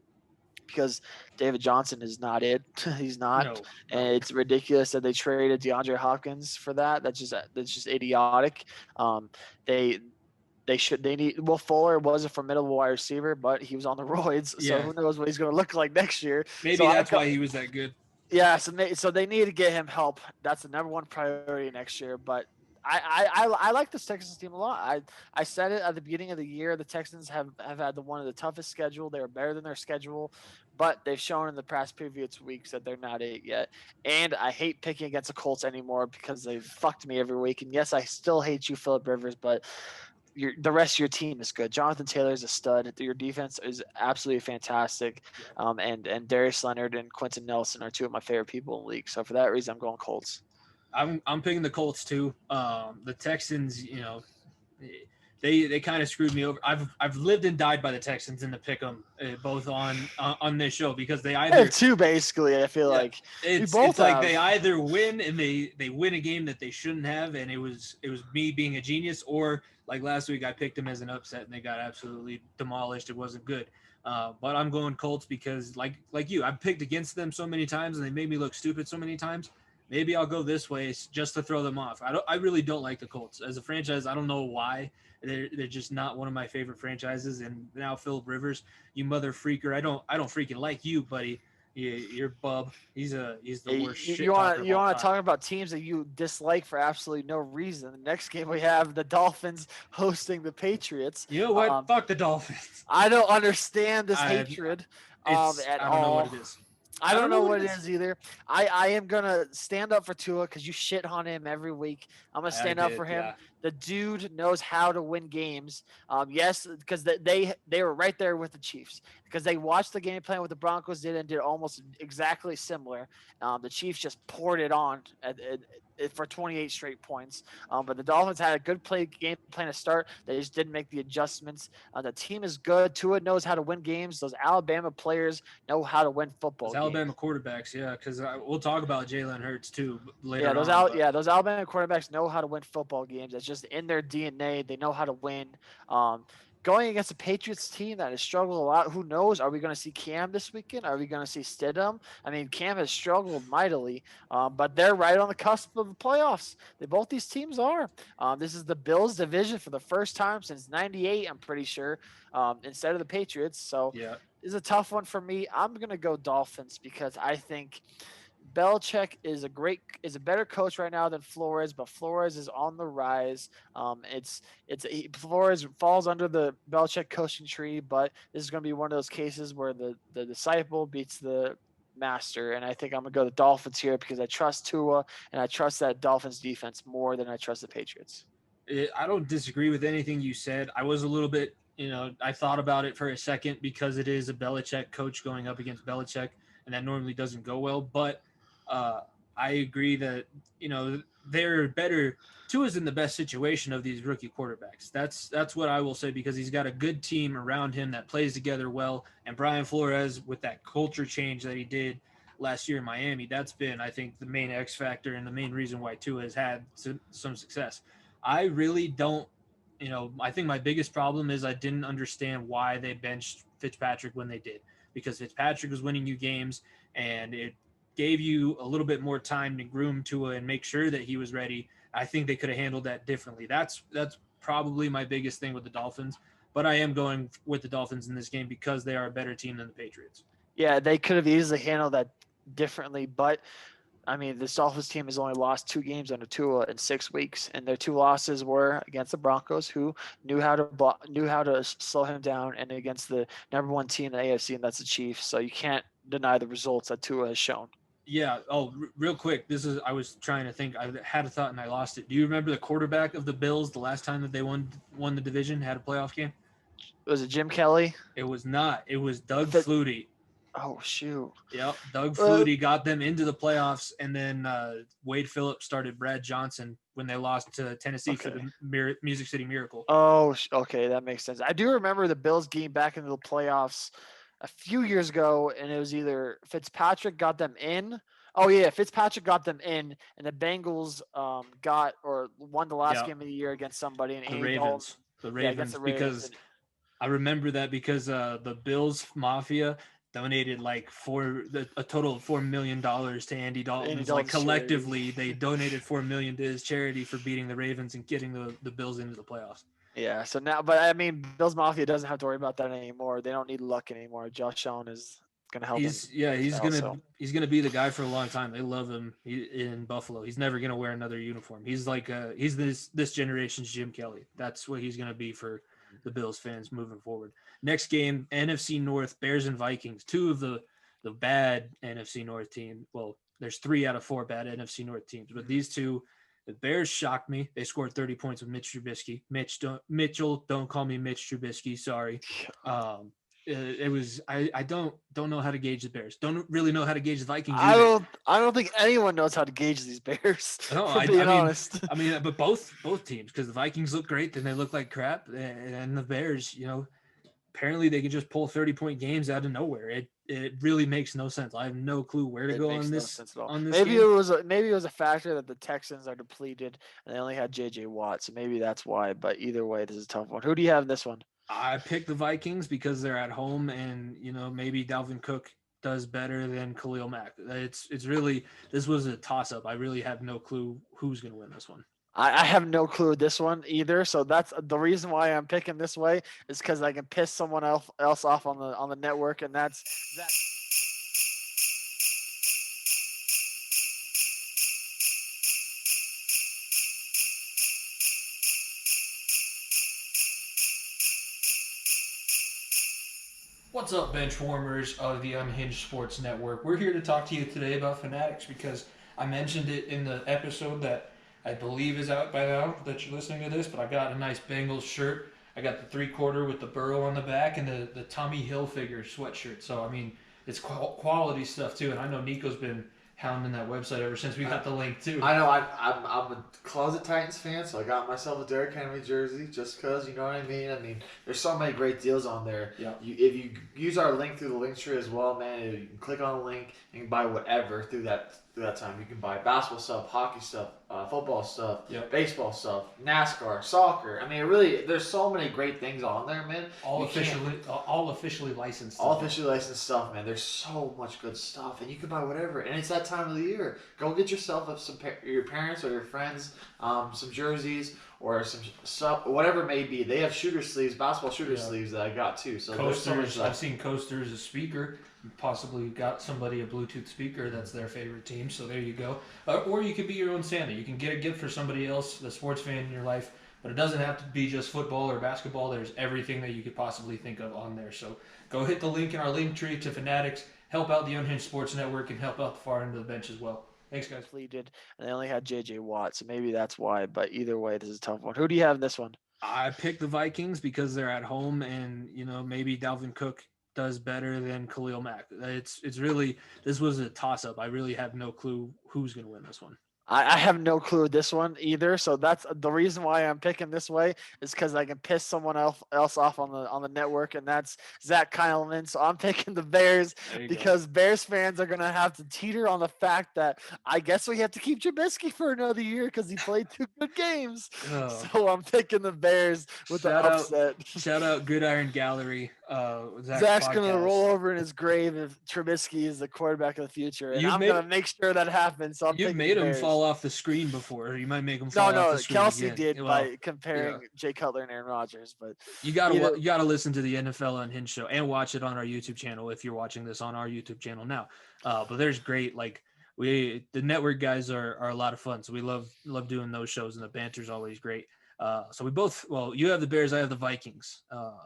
because David Johnson is not it. He's not. No. And it's ridiculous that they traded DeAndre Hopkins for that. That's just idiotic. They need Will Fuller was a formidable wide receiver, but he was on the roids, so who knows what he's going to look like next year. Maybe that's why he was that good. Yeah, so they need to get him help. That's the number one priority next year. But I like this Texans team a lot. I said it at the beginning of the year. The Texans have had one of the toughest schedule. They are better than their schedule, but they've shown in the past previous weeks that they're not it yet. And I hate picking against the Colts anymore because they've fucked me every week. And yes, I still hate you, Phillip Rivers, but the rest of your team is good. Jonathan Taylor is a stud. Your defense is absolutely fantastic. And Darius Leonard and Quentin Nelson are two of my favorite people in the league. So for that reason, I'm going Colts. I'm picking the Colts too. The Texans, they kind of screwed me over. I've lived and died by the Texans in the Pickem, both on this show because they either two basically. I feel like it's like they either win and they win a game that they shouldn't have, and it was me being a genius, or like last week I picked them as an upset and they got absolutely demolished. It wasn't good. But I'm going Colts because like you, I've picked against them so many times and they made me look stupid so many times. Maybe I'll go this way just to throw them off. I really don't like the Colts as a franchise. I don't know why. They're just not one of my favorite franchises. And now Phillip Rivers, you mother freaker. I don't freaking like you, buddy. You're bub. He's the worst shit. You want to talk about teams that you dislike for absolutely no reason? The next game we have the Dolphins hosting the Patriots. You know what? Fuck the Dolphins. I don't understand this hatred at all. I don't know what it is. I don't know what it is either. I am going to stand up for Tua because you shit on him every week. I'm going to stand up for him. Yeah. The dude knows how to win games. Yes, because they were right there with the Chiefs because they watched the game plan what the Broncos did and did almost exactly similar. The Chiefs just poured it on for 28 straight points. But the Dolphins had a good game plan to start. They just didn't make the adjustments. The team is good. Tua knows how to win games. Those Alabama players know how to win football games. Alabama quarterbacks, yeah, because we'll talk about Jalen Hurts too later. Yeah, those Alabama quarterbacks know how to win football games. That's just in their DNA. They know how to win. Going against a Patriots team that has struggled a lot. Who knows? Are we going to see Cam this weekend? Are we going to see Stidham? I mean, Cam has struggled mightily, but they're right on the cusp of the playoffs. Both these teams are. This is the Bills division for the first time since 98, I'm pretty sure, instead of the Patriots. So yeah, it's a tough one for me. I'm going to go Dolphins because I think Belichick is a better coach right now than Flores, but Flores is on the rise. Flores falls under the Belichick coaching tree, but this is going to be one of those cases where the disciple beats the master, and I think I'm going to go the Dolphins here because I trust Tua and I trust that Dolphins defense more than I trust the Patriots. I don't disagree with anything you said. I was a little bit, I thought about it for a second because it is a Belichick coach going up against Belichick, and that normally doesn't go well, but I agree that, they're better. Tua's in the best situation of these rookie quarterbacks. That's what I will say, because he's got a good team around him that plays together well. And Brian Flores, with that culture change that he did last year in Miami, that's been, I think, the main X factor and the main reason why Tua has had some success. I really don't, I think my biggest problem is I didn't understand why they benched Fitzpatrick when they did, because Fitzpatrick was winning you games, and it gave you a little bit more time to groom Tua and make sure that he was ready. I think they could have handled that differently. That's probably my biggest thing with the Dolphins, but I am going with the Dolphins in this game because they are a better team than the Patriots. Yeah, they could have easily handled that differently, but I mean, this Dolphins team has only lost 2 games under Tua in 6 weeks, and their 2 losses were against the Broncos, who knew how to slow him down, and against the number 1 team in the AFC, and that's the Chiefs. So you can't deny the results that Tua has shown. Yeah. Oh, real quick. I was trying to think. I had a thought and I lost it. Do you remember the quarterback of the Bills the last time that they won the division, had a playoff game? Was it Jim Kelly? It was not. It was Doug Flutie. Oh, shoot. Yep. Doug Flutie got them into the playoffs, and then Wade Phillips started Brad Johnson when they lost to Tennessee for the Music City Miracle. Oh, okay. That makes sense. I do remember the Bills getting back into the playoffs a few years ago, and it was either Fitzpatrick got them in. Oh yeah, Fitzpatrick got them in, and the Bengals won the last game of the year against somebody. And the Ravens. Because I remember that because the Bills Mafia donated a total of $4 million to Andy Dalton. Like collectively, they donated $4 million to his charity for beating the Ravens and getting the Bills into the playoffs. Yeah, so now, but I mean, Bills Mafia doesn't have to worry about that anymore. They don't need luck anymore. Josh Allen is going to help them. He's gonna be the guy for a long time. They love him in Buffalo. He's never gonna wear another uniform. He's he's this generation's Jim Kelly. That's what he's gonna be for the Bills fans moving forward. Next game, NFC North, Bears and Vikings. 2 of the bad NFC North team. Well, there's 3 out of 4 bad NFC North teams, but these 2. The Bears shocked me. They scored 30 points with Mitch Trubisky. Don't call me Mitch Trubisky. Sorry. It was I don't know how to gauge the Bears. Don't really know how to gauge the Vikings either. I don't think anyone knows how to gauge these Bears. No, honest. I mean, but both teams, because the Vikings look great, then they look like crap, and the Bears, apparently they can just pull 30-point games out of nowhere. It really makes no sense. I have no clue where to go on this. Maybe game. It was a factor that the Texans are depleted and they only had JJ Watt, so maybe that's why. But either way, this is a tough one. Who do you have in this one? I picked the Vikings because they're at home, and maybe Dalvin Cook does better than Khalil Mack. It's really, this was a toss-up. I really have no clue who's going to win this one. I have no clue with this one either. So that's the reason why I'm picking this way, is because I can piss someone else off on the network, and that's that. What's up, Benchwarmers of the Unhinged Sports Network? We're here to talk to you today about Fanatics, because I mentioned it in the episode that I believe is out by now that you're listening to this, but I got a nice Bengals shirt. I got the 3/4 with the burrow on the back and the Tommy Hilfiger sweatshirt. So, I mean, it's quality stuff, too. And I know Nico's been hounding that website ever since we got the link, too. I know. I'm a closet Titans fan, so I got myself a Derrick Henry jersey just because, you know what I mean? I mean, there's so many great deals on there. Yeah. If you use our link through the link tree as well, man, you can click on the link and you can buy whatever through that time. You can buy basketball stuff, hockey stuff, football stuff, baseball stuff, NASCAR, soccer. I mean, there's so many great things on there, man. All officially licensed. All officially licensed stuff, man. There's so much good stuff, and you can buy whatever. And it's that time of the year. Go get yourself your parents or your friends some jerseys or some stuff, whatever it may be. They have shooter sleeves, basketball shooter sleeves that I got too. So coasters. I've seen coasters, a speaker. Possibly got somebody a Bluetooth speaker that's their favorite team, so there you go. Or you could be your own Santa. You can get a gift for somebody else, the sports fan in your life, but it doesn't have to be just football or basketball. There's everything that you could possibly think of on there. So go hit the link in our link tree to Fanatics, help out the Unhinged Sports Network, and help out the far end of the bench as well. Thanks, guys. Did, and they only had JJ Watt, so maybe that's why. But either way, this is a tough one. Who do you have in this one? I picked the Vikings because they're at home, and maybe Dalvin Cook does better than Khalil Mack. It's really, this was a toss-up. I really have no clue who's going to win this one. I have no clue with this one either. So that's the reason why I'm picking this way is because I can piss someone else off on the network, and that's Zach Kyleman. So I'm picking the Bears There you go. because Bears fans are gonna have to teeter on the fact that I guess we have to keep Trubisky for another year because he played 2 good games. Oh. So I'm picking the Bears with the upset. Shout out Gridiron Gallery. Zach's gonna podcast. roll over in his grave if Trubisky is the quarterback of the future, and You've I'm made- gonna make sure that happens. So I'm You've picking made the him Bears. fall off the screen before. You might make him fall off No, the screen Kelsey again. did Well, by comparing Jay Cutler and Aaron Rodgers, but you gotta listen to the NFL On Hin show and watch it on our YouTube channel if you're watching this on our YouTube channel now. But there's great the network guys are a lot of fun, so we love doing those shows, and the banter's always great. So you have the Bears, I have the Vikings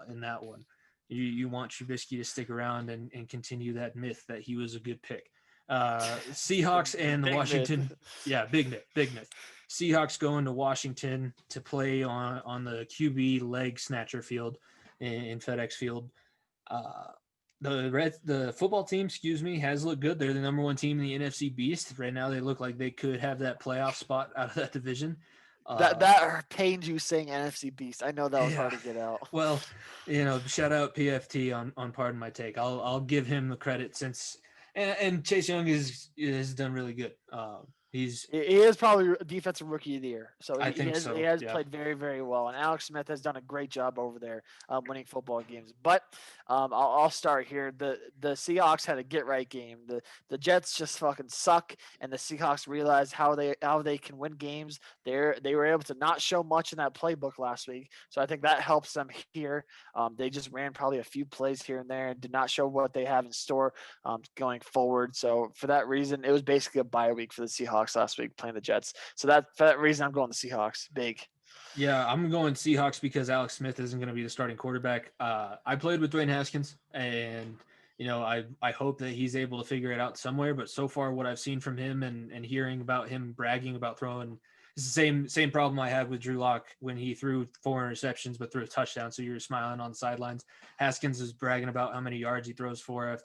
in that one. You want Trubisky to stick around and continue that myth that he was a good pick. Seahawks and the Big Washington. myth. Yeah, big myth. Seahawks going to Washington to play on the QB leg snatcher field in FedEx Field. The football team, has looked good. They're the number 1 team in the NFC Beast right now. They look like they could have that playoff spot out of that division. That pained you saying NFC Beast. I know that was hard to get out. Well, shout out PFT on Pardon My Take. I'll give him the credit since and Chase Young has done really good. He is probably defensive rookie of the year. So I think so. He has played very, very well. And Alex Smith has done a great job over there winning football games. But I'll start here. The Seahawks had a get right game. The Jets just fucking suck, and the Seahawks realized how they can win games. They were able to not show much in that playbook last week. So I think that helps them here. They just ran probably a few plays here and there and did not show what they have in store going forward. So for that reason, it was basically a bye week for the Seahawks last week playing the Jets. So for that reason, I'm going the Seahawks. Big. Yeah, I'm going Seahawks because Alex Smith isn't going to be the starting quarterback. I played with Dwayne Haskins, and I hope that he's able to figure it out somewhere. But so far, what I've seen from him and hearing about him bragging about throwing, it's the same problem I had with Drew Lock when he threw 4 interceptions but threw a touchdown. So you're smiling on the sidelines. Haskins is bragging about how many yards he throws for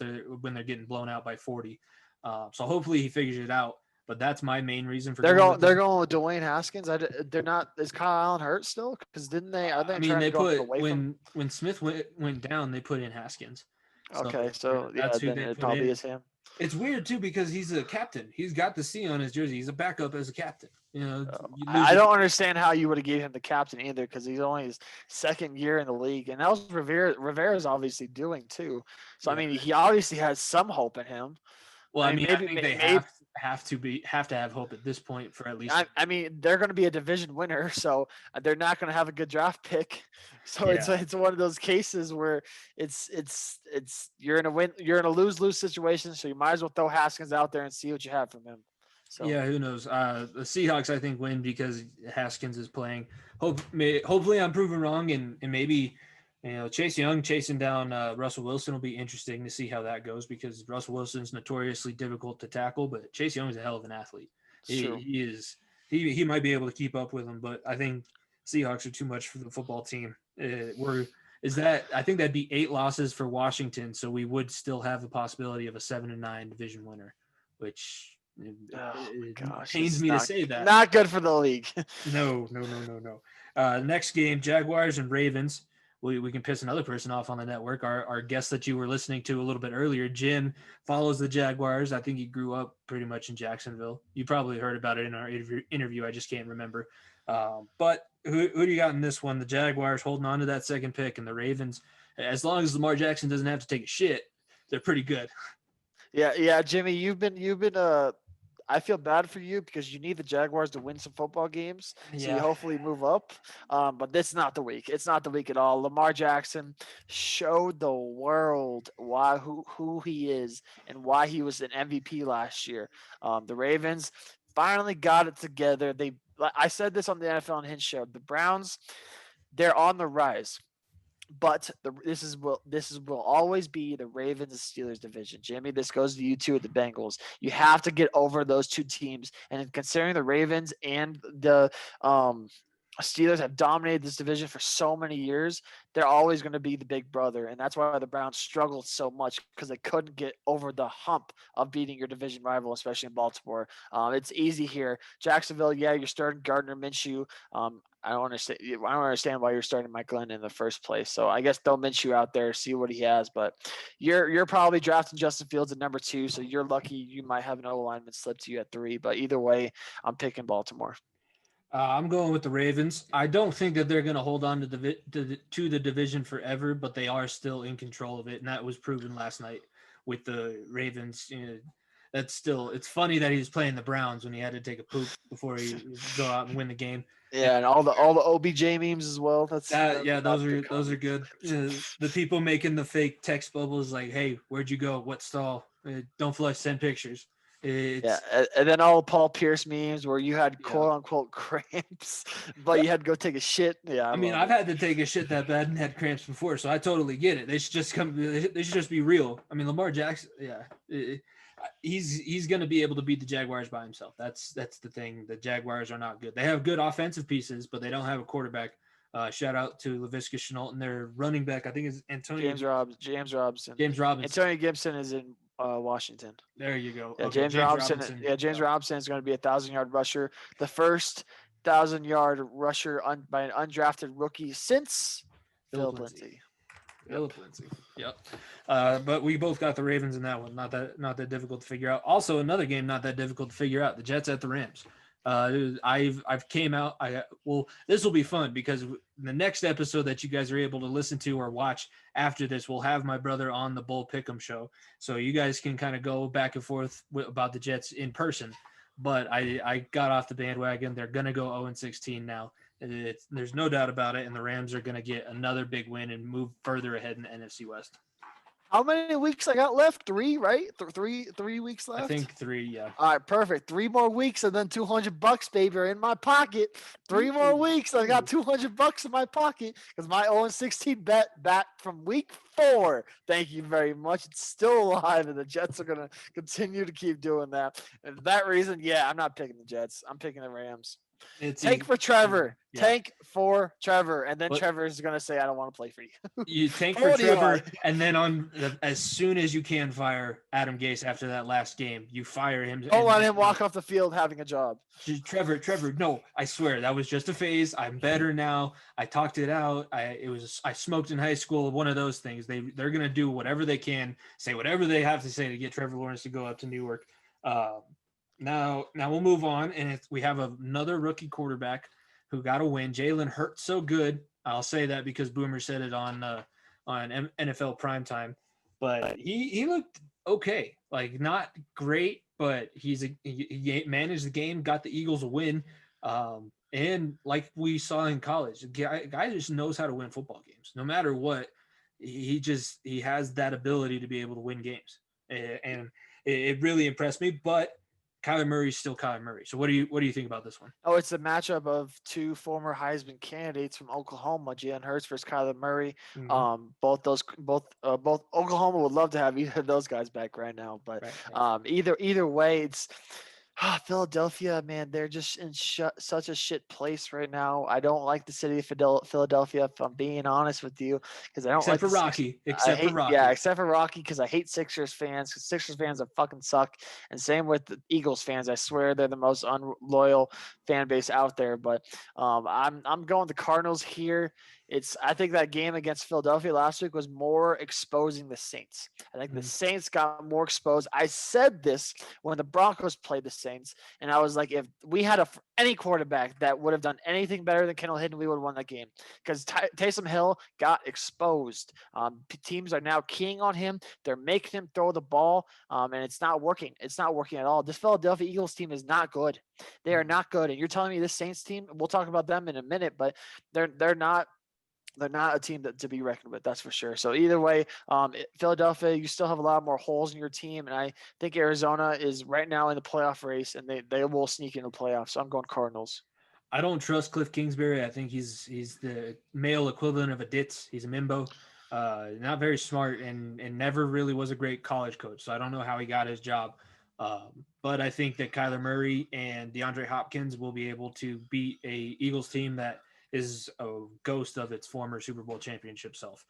when they're getting blown out by 40. So hopefully he figures it out. But that's my main reason for they're going with Dwayne Haskins. They're not. Is Kyle Allen hurt still? Because didn't they? Are they? They put when Smith went down, they put in Haskins. Okay, so that's who it probably is him. It's weird too because he's a captain. He's got the C on his jersey. He's a backup as a captain. I don't understand how you would have gave him the captain either because he's only his 2nd year in the league, and that was Rivera's obviously doing too. So I mean, he obviously has some hope in him. Well, I think they have to have hope at this point for at least. I mean, they're going to be a division winner, so they're not going to have a good draft pick. So it's one of those cases where it's you're in a lose situation, so you might as well throw Haskins out there and see what you have from him. So yeah, who knows? The Seahawks I think win because Haskins is playing. Hopefully I'm proven wrong, and maybe. Chase Young chasing down Russell Wilson will be interesting to see how that goes because Russell Wilson's notoriously difficult to tackle, but Chase Young is a hell of an athlete. He is. He might be able to keep up with him, but I think Seahawks are too much for the football team. I think that'd be 8 losses for Washington, so we would still have the possibility of a 7-9 division winner, which pains me to say that. Not good for the league. No. Next game, Jaguars and Ravens. We can piss another person off on the network. Our guest that you were listening to a little bit earlier, Jim, follows the Jaguars. I think he grew up pretty much in Jacksonville. You probably heard about it in our interview. I just can't remember. But who do you got in this one? The Jaguars holding on to that 2nd pick, and the Ravens, as long as Lamar Jackson doesn't have to take a shit, they're pretty good. Yeah, Jimmy, you've been I feel bad for you because you need the Jaguars to win some football games. So you hopefully move up. But this is not the week. It's not the week at all. Lamar Jackson showed the world who he is and why he was an MVP last year. The Ravens finally got it together. I said this on the NFL On Hin show. The Browns, they're on the rise. But this will always be the Ravens and Steelers division. Jimmy, this goes to you two at the Bengals. You have to get over those 2 teams. And considering the Ravens and the Steelers have dominated this division for so many years. They're always going to be the big brother, and that's why the Browns struggled so much because they couldn't get over the hump of beating your division rival, especially in Baltimore. It's easy here. Jacksonville, yeah, you're starting Gardner Minshew. I don't understand why you're starting Mike Glenn in the first place. So I guess throw Minshew out there, see what he has. But you're probably drafting Justin Fields at number 2, so you're lucky you might have an O lineman slip to you at 3. But either way, I'm picking Baltimore. I'm going with the Ravens. I don't think that they're going to hold on to the division forever, but they are still in control of it, and that was proven last night with the Ravens. It's funny that he was playing the Browns when he had to take a poop before he go out and win the game. Yeah, and all the OBJ memes as well. Those are good. The people making the fake text bubbles like, "Hey, where'd you go? What stall? Don't flush. Send pictures." And then all the Paul Pierce memes where you had quote unquote cramps, but you had to go take a shit. Yeah, I mean, I've had to take a shit that bad and had cramps before, so I totally get it. They should just be real. I mean, Lamar Jackson, he's going to be able to beat the Jaguars by himself. That's the thing. The Jaguars are not good. They have good offensive pieces, but they don't have a quarterback. Shout out to Laviska Shenault and their running back. I think is Antonio James Robinson. Antonio Gibson is in Washington. There you go. Yeah, okay, James Robinson. Yeah, James Robinson is going to be a 1,000-yard rusher. The first 1,000-yard rusher by an undrafted rookie since Philip Lindsay. Philip Lindsay. Yep. But we both got the Ravens in that one. Not that difficult to figure out. Also, another game not that difficult to figure out. The Jets at the Rams. I've came out. This will be fun because the next episode that you guys are able to listen to or watch after this, we'll have my brother on the Bull Pickem show, so you guys can kind of go back and forth about the Jets in person. But I got off the bandwagon. They're gonna go 0-16 now. There's no doubt about it, and the Rams are gonna get another big win and move further ahead in the NFC West. How many weeks I got left? 3, right? 3 weeks left? I think 3, yeah. All right, perfect. 3 more weeks and then $200, baby, are in my pocket. 3 more weeks, I got $200 in my pocket because my 0-16 bet back from week 4. Thank you very much. It's still alive, and the Jets are going to continue to keep doing that. And for that reason, yeah, I'm not picking the Jets. I'm picking the Rams. Tank for Trevor. Yeah. Tank for Trevor. And then Trevor is going to say, I don't want to play for you. You tank for Trevor, and then as soon as you can fire Adam Gase after that last game, you fire him. Don't let him walk off the field having a job. Trevor, no, I swear, that was just a phase. I'm better now. I talked it out. I smoked in high school, one of those things. They're going to do whatever they can, say whatever they have to say to get Trevor Lawrence to go up to Newark. Now we'll move on, and we have another rookie quarterback who got a win. Jalen Hurts so good. I'll say that because Boomer said it on NFL Primetime, but he looked okay. Like, not great, but he managed the game, got the Eagles a win, and like we saw in college, the guy just knows how to win football games. No matter what, he has that ability to be able to win games, and it really impressed me. But Kyler Murray is still Kyler Murray. So what do you think about this one? Oh, it's a matchup of 2 former Heisman candidates from Oklahoma, Jalen Hurts versus Kyler Murray. Mm-hmm. Both Oklahoma would love to have either of those guys back right now, but right. Either way, it's Philadelphia, man, they're just in such a shit place right now. I don't like the city of Philadelphia, if I'm being honest with you, because I don't except like for Rocky. Yeah, except for Rocky, because I hate Sixers fans. Because Sixers fans are fucking suck, and same with the Eagles fans. I swear they're the most unloyal fan base out there. But I'm going the Cardinals here. I think that game against Philadelphia last week was more exposing the Saints. I think the Saints got more exposed. I said this when the Broncos played the Saints, and I was like, if we had any quarterback that would have done anything better than Kendall Hinton, we would have won that game, because Taysom Hill got exposed. Teams are now keying on him. They're making him throw the ball, and it's not working. It's not working at all. This Philadelphia Eagles team is not good. They are not good. And you're telling me this Saints team, we'll talk about them in a minute, but they're not a team to be reckoned with, that's for sure. So either way, Philadelphia, you still have a lot more holes in your team, and I think Arizona is right now in the playoff race, and they will sneak into the playoffs. So I'm going Cardinals. I don't trust Cliff Kingsbury. I think he's the male equivalent of a ditz. He's a mimbo, not very smart, and never really was a great college coach. So I don't know how he got his job. But I think that Kyler Murray and DeAndre Hopkins will be able to beat a Eagles team that is a ghost of its former Super Bowl championship self.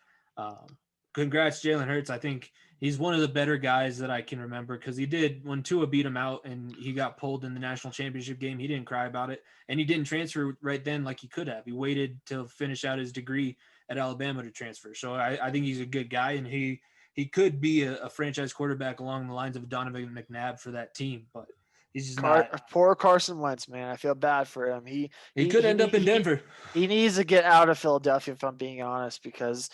Congrats, Jalen Hurts. I think he's one of the better guys that I can remember because he did when Tua beat him out and he got pulled in the national championship game. He didn't cry about it, and he didn't transfer right then like he could have. He waited to finish out his degree at Alabama to transfer. So I think he's a good guy, and he could be a franchise quarterback along the lines of Donovan McNabb for that team, but he's just not. Poor Carson Wentz, man. I feel bad for him. He could end up in Denver. He needs to get out of Philadelphia, if I'm being honest, because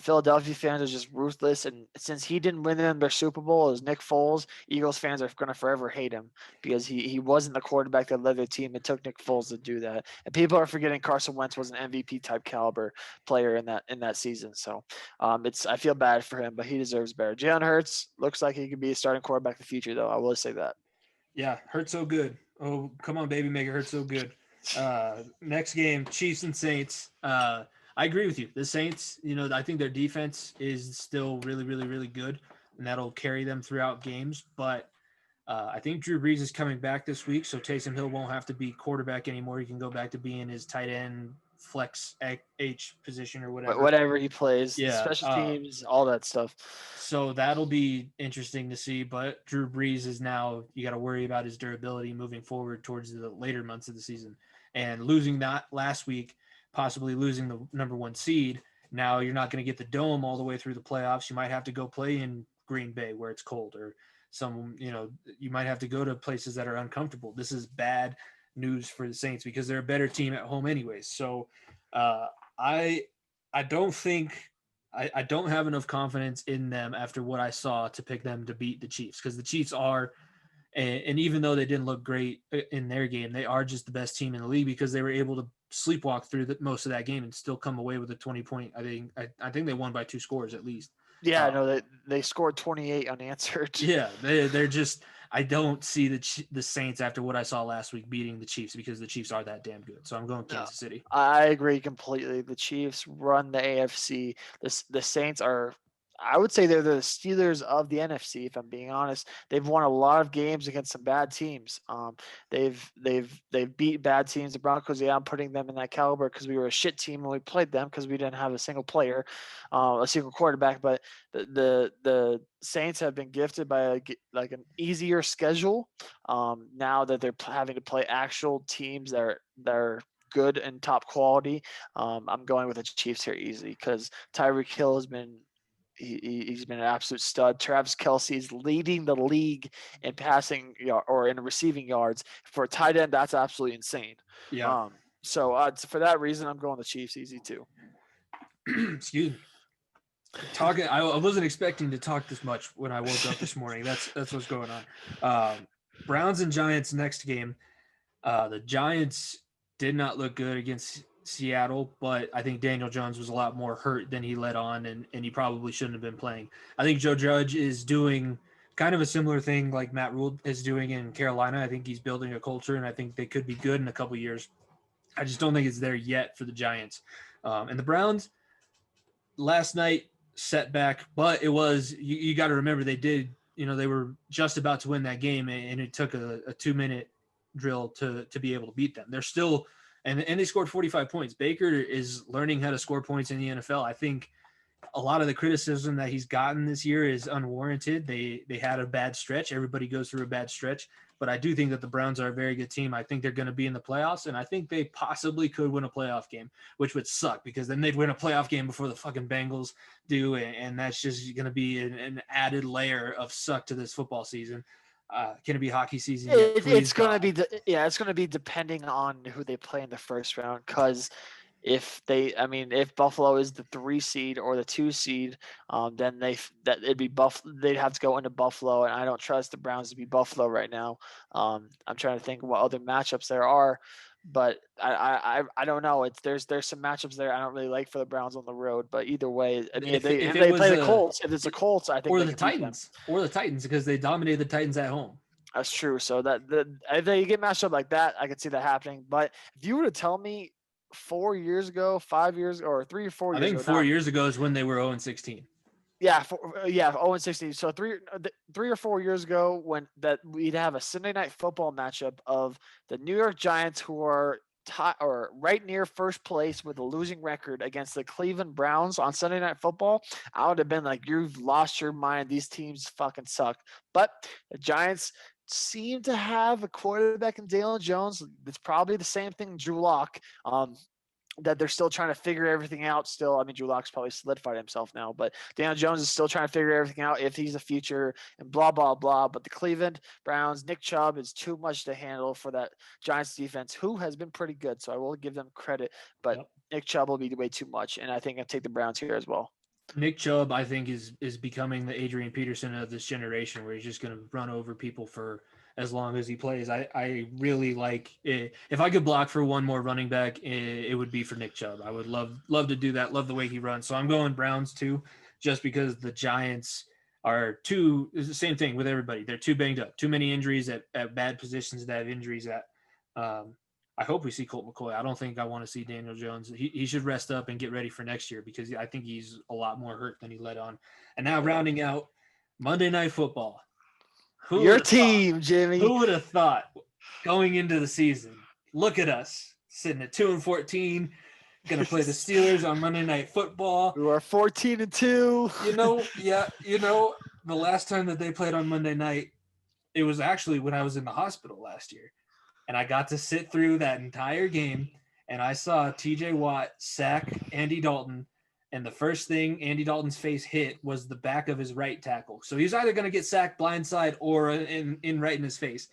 Philadelphia fans are just ruthless. And since he didn't win them their Super Bowl, as Nick Foles, Eagles fans are going to forever hate him because he wasn't the quarterback that led their team. It took Nick Foles to do that. And people are forgetting Carson Wentz was an MVP type caliber player in that season. So I feel bad for him, but he deserves better. Jalen Hurts looks like he could be a starting quarterback in the future, though. I will say that. Yeah, hurt so good. Oh, come on, baby, make it hurt so good. Next game, Chiefs and Saints. I agree with you. The Saints, I think their defense is still really, really, really good, and that'll carry them throughout games. But I think Drew Brees is coming back this week, so Taysom Hill won't have to be quarterback anymore. He can go back to being his tight end flex H position or whatever. Whatever he plays, yeah, special teams, all that stuff. So that'll be interesting to see. But Drew Brees is now, you got to worry about his durability moving forward towards the later months of the season. And losing that last week, possibly losing the number 1 seed, now you're not going to get the dome all the way through the playoffs. You might have to go play in Green Bay where it's cold, or you might have to go to places that are uncomfortable. This is bad news for the Saints because they're a better team at home anyways. So I don't have enough confidence in them after what I saw to pick them to beat the Chiefs, because the Chiefs are, and even though they didn't look great in their game, they are just the best team in the league because they were able to sleepwalk through most of that game and still come away with a 20-point. I think they won by 2 scores at least. Yeah, no, they scored 28 unanswered. Yeah, they're just. I don't see the Saints after what I saw last week beating the Chiefs because the Chiefs are that damn good. So I'm going Kansas City. I agree completely. The Chiefs run the AFC. The Saints are, I would say they're the Steelers of the NFC, if I'm being honest. They've won a lot of games against some bad teams. They've beat bad teams. The Broncos, yeah, I'm putting them in that caliber because we were a shit team when we played them because we didn't have a single player, a single quarterback. But the Saints have been gifted by an easier schedule. Now that they're having to play actual teams that are good and top quality. I'm going with the Chiefs here easily because Tyreek Hill has been. He's been an absolute stud. Travis Kelce is leading the league in passing or in receiving yards for a tight end. That's absolutely insane. Yeah. So for that reason, I'm going the Chiefs easy too. Excuse me. I wasn't expecting to talk this much when I woke up this morning. That's what's going on. Browns and Giants next game. The Giants did not look good against Seattle, but I think Daniel Jones was a lot more hurt than he let on, and he probably shouldn't have been playing. I think Joe Judge is doing kind of a similar thing like Matt Rule is doing in Carolina. I think he's building a culture, and I think they could be good in a couple years. I just don't think it's there yet for the Giants. And the Browns, last night, setback, but it was, you got to remember they did, they were just about to win that game, and it took a 2-minute drill to be able to beat them. They're still – and they scored 45 points. Baker is learning how to score points in the NFL. I think a lot of the criticism that he's gotten this year is unwarranted. They had a bad stretch. Everybody goes through a bad stretch. But I do think that the Browns are a very good team. I think they're going to be in the playoffs, and I think they possibly could win a playoff game, which would suck because then they'd win a playoff game before the fucking Bengals do, and that's just going to be an added layer of suck to this football season. Can it be hockey season yet? It's going to be it's going to be depending on who they play in the first round, because if Buffalo is the 3 seed or the 2 seed, then it'd be they'd have to go into Buffalo, and I don't trust the Browns to be Buffalo right now. I'm trying to think what other matchups there are, but I don't know. There's some matchups there I don't really like for the Browns on the road, but either way, I mean, if they play the Colts, if it's the Colts, I think or the Titans because they dominated the Titans at home. That's true. So if they get matched up like that, I could see that happening. But if you were to tell me 4 years ago, 5 years, or 3 or 4 years ago. I think 4 years ago is when they were 0-16. 0-16. So 3 or 4 years ago, when that we'd have a Sunday night football matchup of the New York Giants, who are or right near first place with a losing record, against the Cleveland Browns on Sunday Night Football. I would have been like, you've lost your mind. These teams fucking suck. But the Giants seem to have a quarterback in Daniel Jones. It's probably the same thing Drew Lock. That they're still trying to figure everything out still. I mean, Drew Lock's probably solidified himself now, but Daniel Jones is still trying to figure everything out, if he's a future, and blah, blah, blah. But the Cleveland Browns, Nick Chubb is too much to handle for that Giants defense, who has been pretty good. So I will give them credit, but Nick Chubb will be way too much. And I think I'll take the Browns here as well. Nick Chubb, I think, is becoming the Adrian Peterson of this generation, where he's just going to run over people for as long as he plays. I really like it. If I could block for one more running back, it would be for Nick Chubb. I would love to do that. Love the way he runs. So I'm going Browns too, just because the Giants are too, it's the same thing with everybody. They're too banged up, too many injuries at bad positions that have injuries at. I hope we see Colt McCoy. I don't think I want to see Daniel Jones. He should rest up and get ready for next year, because I think he's a lot more hurt than he let on. And now rounding out Monday Night Football. Your team, Jimmy. Who would have thought going into the season? Look at us sitting at 2-14, going to play the Steelers on Monday Night Football. We are 14-2. The last time that they played on Monday night, it was actually when I was in the hospital last year. And I got to sit through that entire game, and I saw TJ Watt sack Andy Dalton, and the first thing Andy Dalton's face hit was the back of his right tackle. So he's either going to get sacked blindside or in right in his face.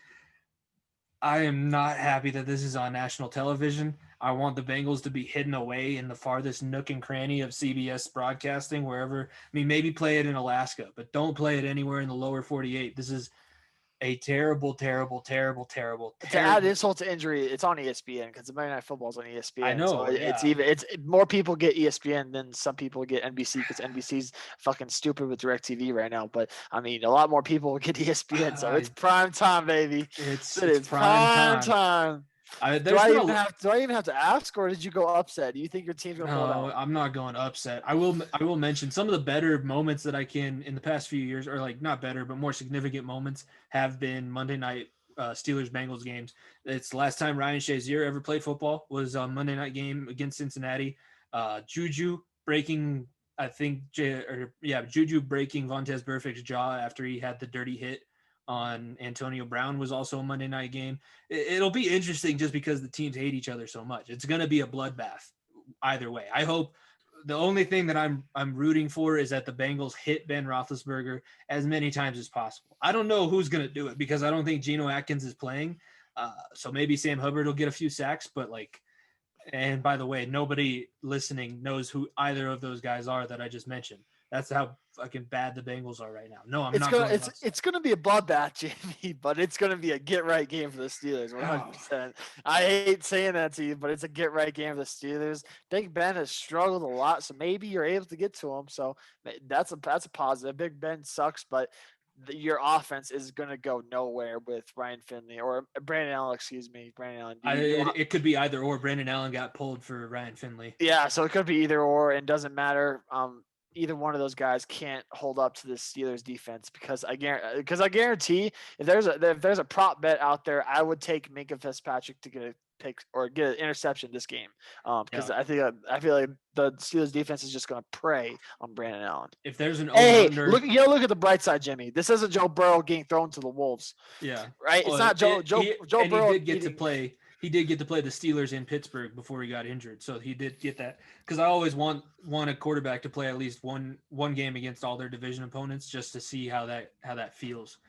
I am not happy that this is on national television. I want the Bengals to be hidden away in the farthest nook and cranny of CBS broadcasting, wherever. I mean, maybe play it in Alaska, but don't play it anywhere in the lower 48. This is a terrible. To add insult to injury, it's on ESPN, because the Monday Night Football is on ESPN. I know. So it's more people get ESPN than some people get NBC, because NBC's fucking stupid with DirecTV right now. But I mean, a lot more people get ESPN, so it's prime time, baby. It's prime time. Do I even have to ask, or did you go upset? Do you think your team's gonna pull it out? No, I'm not going upset. I will mention some of the better moments that I can in the past few years, or like not better, but more significant moments, have been Monday night Steelers Bengals games. It's the last time Ryan Shazier ever played football was on Monday night game against Cincinnati. Juju breaking Vontaze Burfict's jaw after he had the dirty hit on Antonio Brown was also a Monday night game. It'll be interesting just because the teams hate each other so much. It's going to be a bloodbath either way. I hope the only thing that I'm rooting for is that the Bengals hit Ben Roethlisberger as many times as possible. I don't know who's going to do it, because I don't think Geno Atkins is playing. So maybe Sam Hubbard will get a few sacks, but and by the way, nobody listening knows who either of those guys are that I just mentioned. That's how fucking bad the Bengals are right now. No, it's gonna be a bloodbath, Jamie, but it's gonna be a get right game for the Steelers. 100%. I hate saying that to you, but it's a get right game for the Steelers. Big Ben has struggled a lot, so maybe you're able to get to him. So that's a positive. Big Ben sucks, but your offense is going to go nowhere with Ryan Finley or Brandon Allen. Brandon Allen. It could be either or. Brandon Allen got pulled for Ryan Finley. Yeah, so it could be either or, and doesn't matter. Either one of those guys can't hold up to the Steelers defense, because I guarantee if there's a prop bet out there, I would take Minkah Fitzpatrick to get a pick or get an interception this game, because I feel like the Steelers defense is just going to prey on Brandon Allen. If there's an look at the bright side, Jimmy. This isn't Joe Burrow getting thrown to the wolves. Yeah, right. It's not Joe Burrow. He did get to play. He did get to play the Steelers in Pittsburgh before he got injured, so he did get that. Because I always want a quarterback to play at least one game against all their division opponents, just to see how that feels.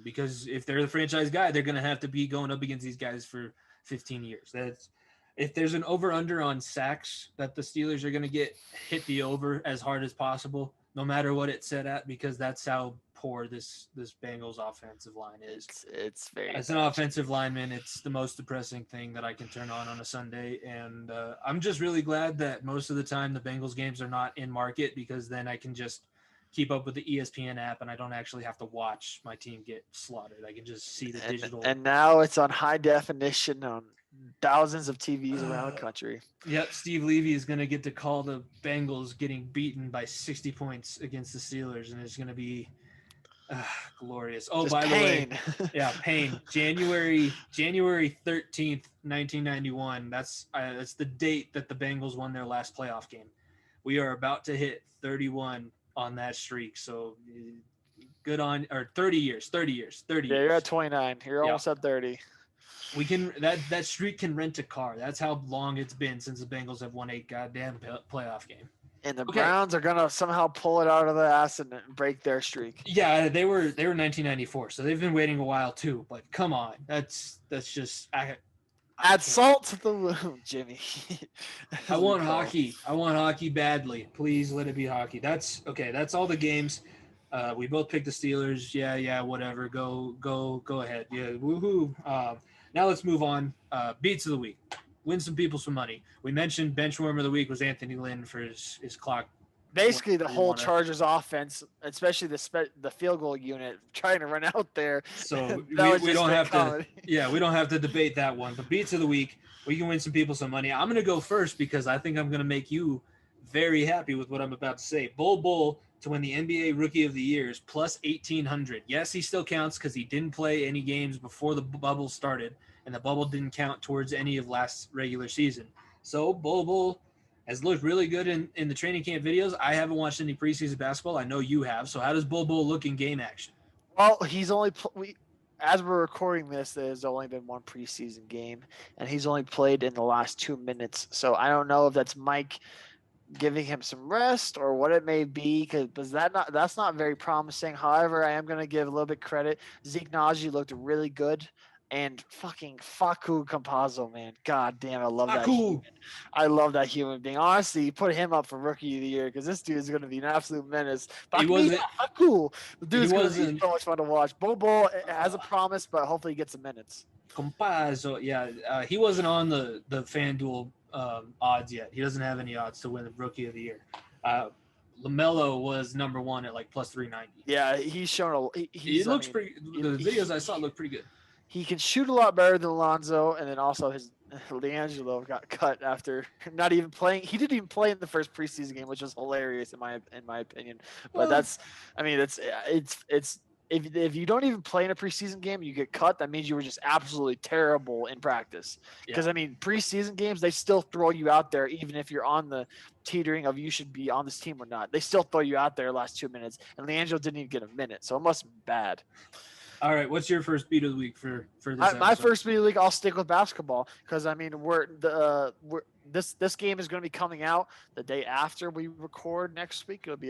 Because if they're the franchise guy, they're going to have to be going up against these guys for 15 years. If there's an over-under on sacks that the Steelers are going to get, hit the over as hard as possible, no matter what it's set at, because that's how poor this Bengals offensive line is. It's very. As an offensive lineman, it's the most depressing thing that I can turn on a Sunday, and I'm just really glad that most of the time the Bengals games are not in market, because then I can just keep up with the ESPN app, and I don't actually have to watch my team get slaughtered. I can just see the digital. And now it's on high definition on thousands of TVs around the country. Yep, Steve Levy is going to get to call the Bengals getting beaten by 60 points against the Steelers, and it's going to be glorious. Oh, Just by pain. the way, yeah, pain. January 13th, 1991. That's the date that the Bengals won their last playoff game. We are about to hit 31 on that streak. So good on, or 30 years. Yeah, you're at 29. You're almost at 30. We can that streak can rent a car. That's how long it's been since the Bengals have won a goddamn playoff game. And the Browns are gonna somehow pull it out of the ass and break their streak. Yeah, they were 1994, so they've been waiting a while too. But come on, that's just add salt to the wound, Jimmy. I want hockey. I want hockey badly. Please let it be hockey. That's okay. That's all the games. We both picked the Steelers. Yeah, whatever. Go ahead. Yeah, woohoo. Now let's move on. Beats of the week. Win some people some money. We mentioned Benchwarmer of the week was Anthony Lynn for his clock. Basically, the whole Chargers offense, especially the field goal unit, trying to run out there. So we don't have to. Yeah, we don't have to debate that one. But beats of the week, we can win some people some money. I'm going to go first because I think I'm going to make you very happy with what I'm about to say. Bull to win the NBA Rookie of the Year is plus 1,800. Yes, he still counts because he didn't play any games before the bubble started, and the bubble didn't count towards any of last regular season. So Bull has looked really good in the training camp videos. I haven't watched any preseason basketball. I know you have. So how does Bull look in game action? Well, he's only as we're recording this, there's only been one preseason game, and he's only played in the last 2 minutes. So I don't know if that's Mike giving him some rest or what it may be, because that's not very promising. However, I am going to give a little bit credit. Zeke Naji looked really good. And fucking Facu Campazzo, man. God damn, I love that human. I love that human being. Honestly, put him up for Rookie of the Year because this dude is going to be an absolute menace. Facu. The dude's going to be so much fun to watch. Bobo has a promise, but hopefully he gets some minutes. Campazzo, yeah. He wasn't on the FanDuel odds yet. He doesn't have any odds to win the Rookie of the Year. LaMelo was number one at like plus 390. Yeah, he's shown he looks pretty. The videos I saw look pretty good. He can shoot a lot better than Alonzo, and then also his LiAngelo got cut after not even playing. He didn't even play in the first preseason game, which was hilarious in my opinion. But it's if you don't even play in a preseason game, you get cut. That means you were just absolutely terrible in practice. Because preseason games, they still throw you out there, even if you're on the teetering of you should be on this team or not. They still throw you out there last 2 minutes, and LiAngelo didn't even get a minute, so it must be bad. All right, what's your first beat of the week for this episode? My first beat of the week, I'll stick with basketball because this game is going to be coming out the day after we record next week. It would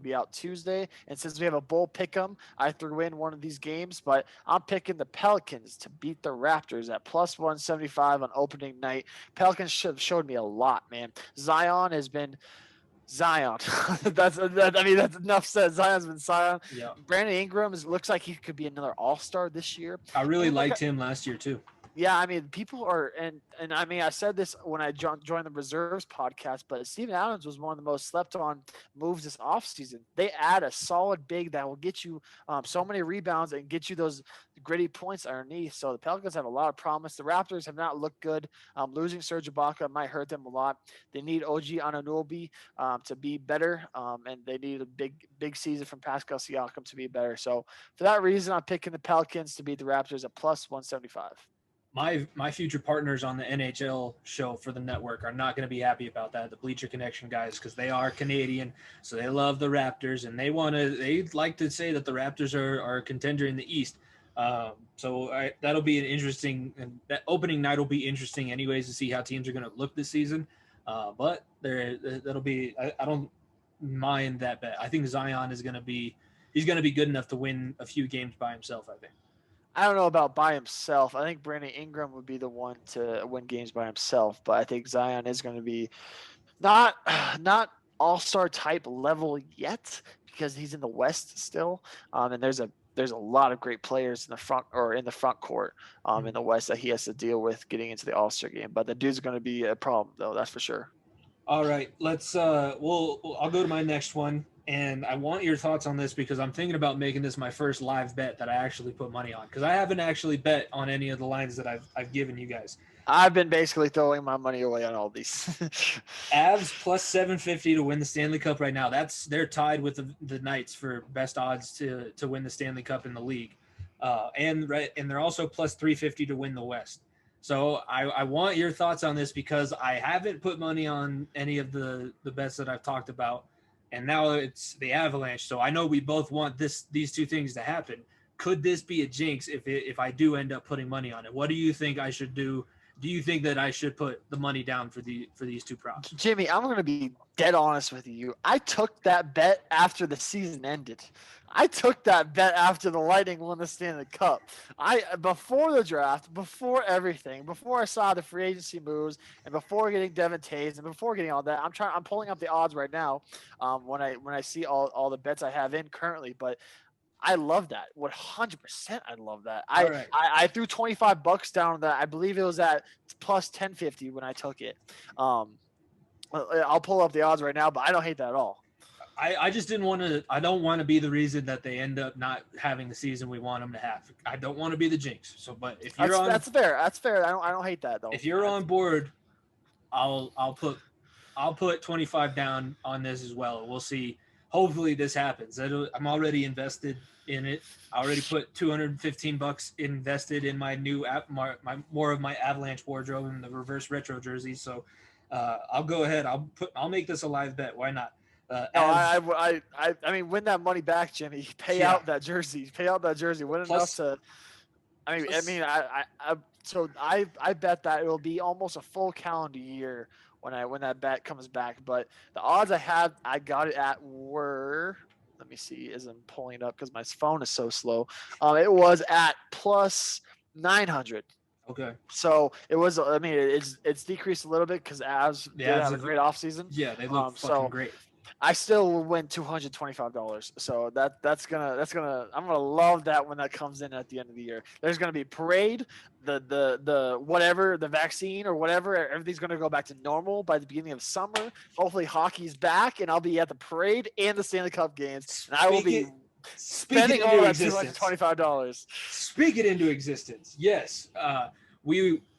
be out Tuesday, and since we have a Bull Pickem, I threw in one of these games, but I'm picking the Pelicans to beat the Raptors at plus 175 on opening night. Pelicans showed me a lot, man. Zion. That's enough said. Zion's been Zion. Yeah. Brandon Ingram looks like he could be another All-Star this year. I really liked him last year too. Yeah, I mean, people are, and I mean, I said this when I joined the Reserves podcast, but Steven Adams was one of the most slept on moves this offseason. They add a solid big that will get you so many rebounds and get you those gritty points underneath. So the Pelicans have a lot of promise. The Raptors have not looked good. Losing Serge Ibaka might hurt them a lot. They need OG Anunoby to be better, and they need a big season from Pascal Siakam to be better. So for that reason, I'm picking the Pelicans to beat the Raptors at plus 175. My future partners on the NHL show for the network are not going to be happy about that. The Bleacher Connection guys, because they are Canadian, so they love the Raptors, and they'd like to say that the Raptors are a contender in the East. So that'll be an interesting, and that opening night will be interesting anyways to see how teams are going to look this season. But that'll be, I don't mind that bet. I think Zion he's going to be good enough to win a few games by himself, I think. I don't know about by himself. I think Brandon Ingram would be the one to win games by himself, but I think Zion is going to be not all-star type level yet because he's in the West still, and there's a lot of great players in the front court in the West that he has to deal with getting into the All-Star game. But the dude's going to be a problem though, that's for sure. All right, let's I'll go to my next one. And I want your thoughts on this because I'm thinking about making this my first live bet that I actually put money on because I haven't actually bet on any of the lines that I've given you guys. I've been basically throwing my money away on all these. Avs plus 750 to win the Stanley Cup right now. They're tied with the Knights for best odds to win the Stanley Cup in the league, and they're also plus 350 to win the West. So I want your thoughts on this because I haven't put money on any of the bets that I've talked about, and now it's the Avalanche. So I know we both want these two things to happen. Could this be a jinx if I do end up putting money on it? What do you think I should do? Do you think that I should put the money down for these two props? Jimmy, I'm going to be dead honest with you. I took that bet after the season ended. I took that bet after the Lightning won the Stanley Cup. Before the draft, before everything, before I saw the free agency moves, and before getting Devin Taves, and before getting all that, I'm pulling up the odds right now. When I see all the bets I have in currently, but I love that. 100%. I love that. I threw $25 down on that. I believe it was at plus 1050 when I took it. I'll pull up the odds right now, but I don't hate that at all. I just didn't want to. I don't want to be the reason that they end up not having the season we want them to have. I don't want to be the jinx. So, but if you're that's fair. That's fair. I don't hate that though. If you're on board, I'll put 25 down on this as well. We'll see. Hopefully this happens. I'm already invested in it. I already put $215 invested in my new more of my Avalanche wardrobe and the reverse retro jerseys. So I'll go ahead. I'll make this a live bet. Why not? I mean, win that money back, Jimmy. Pay out that jersey. Win enough to. I bet that it will be almost a full calendar year when that bet comes back. But the odds I got it at were, let me see, as I'm pulling it up because my phone is so slow. It was at plus 900. Okay. So it was. I mean, it's decreased a little bit because Avs did have a great offseason. Yeah, they look fucking great. I still will win $225. So that's gonna I'm gonna love that when that comes in at the end of the year. There's gonna be parade, the whatever, the vaccine or whatever, everything's gonna go back to normal by the beginning of summer. Hopefully hockey's back and I'll be at the parade and the Stanley Cup games. And I will be spending all that $225. Speak it into existence. Yes.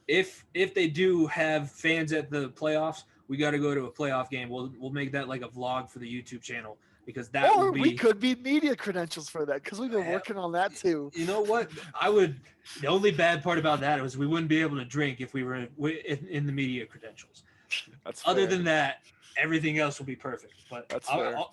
If they do have fans at the playoffs, we got to go to a playoff game. We'll make that like a vlog for the YouTube channel because we could be media credentials for that because we've been working on that too. You know what? The only bad part about that was we wouldn't be able to drink if we were in the media credentials. Other than that, everything else will be perfect. But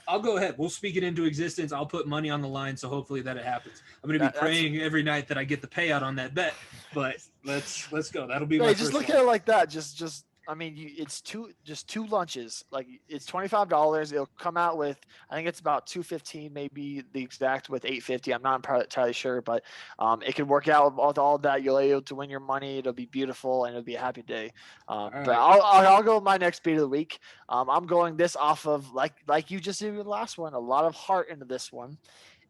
I'll go ahead. We'll speak it into existence. I'll put money on the line, so hopefully that it happens. I'm going to be praying every night that I get the payout on that bet. But let's go. That'll be my first just look at it like that. Just I mean, it's two lunches. Like it's $25. It'll come out with, I think it's about $215, maybe the exact with $850. I'm not entirely sure, but it could work out with all that. You'll be able to win your money. It'll be beautiful and it'll be a happy day. But I'll go with my next beat of the week. I'm going this off of like you just did with the last one. A lot of heart into this one,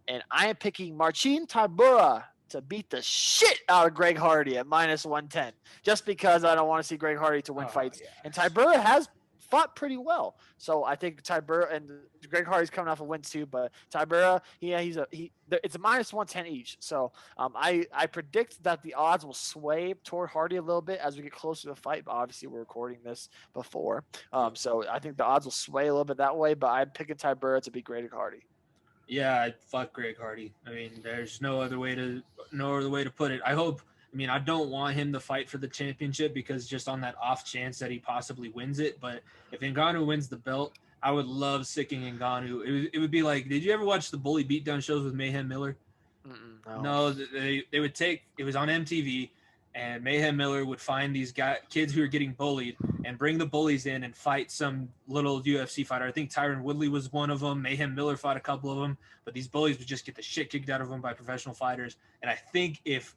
and I am picking Marcin Tybura to beat the shit out of Greg Hardy at minus 110, just because I don't want to see Greg Hardy to win fights. Yes. And Tybura has fought pretty well, so I think Tybura and Greg Hardy's coming off a win too. But Tybura, it's a minus 110 each. So I predict that the odds will sway toward Hardy a little bit as we get closer to the fight. But obviously, we're recording this before, so I think the odds will sway a little bit that way. But I'm picking Tybura to beat Greg Hardy. Yeah, fuck Greg Hardy. I mean, there's no other way to put it. I don't want him to fight for the championship because just on that off chance that he possibly wins it. But if Ngannou wins the belt, I would love sicking Ngannou. It would be like, did you ever watch the Bully Beatdown shows with Mayhem Miller? No, they would take, it was on MTV, and Mayhem Miller would find these kids who are getting bullied and bring the bullies in and fight some little UFC fighter. I think Tyron Woodley was one of them. Mayhem Miller fought a couple of them, but these bullies would just get the shit kicked out of them by professional fighters. And I think if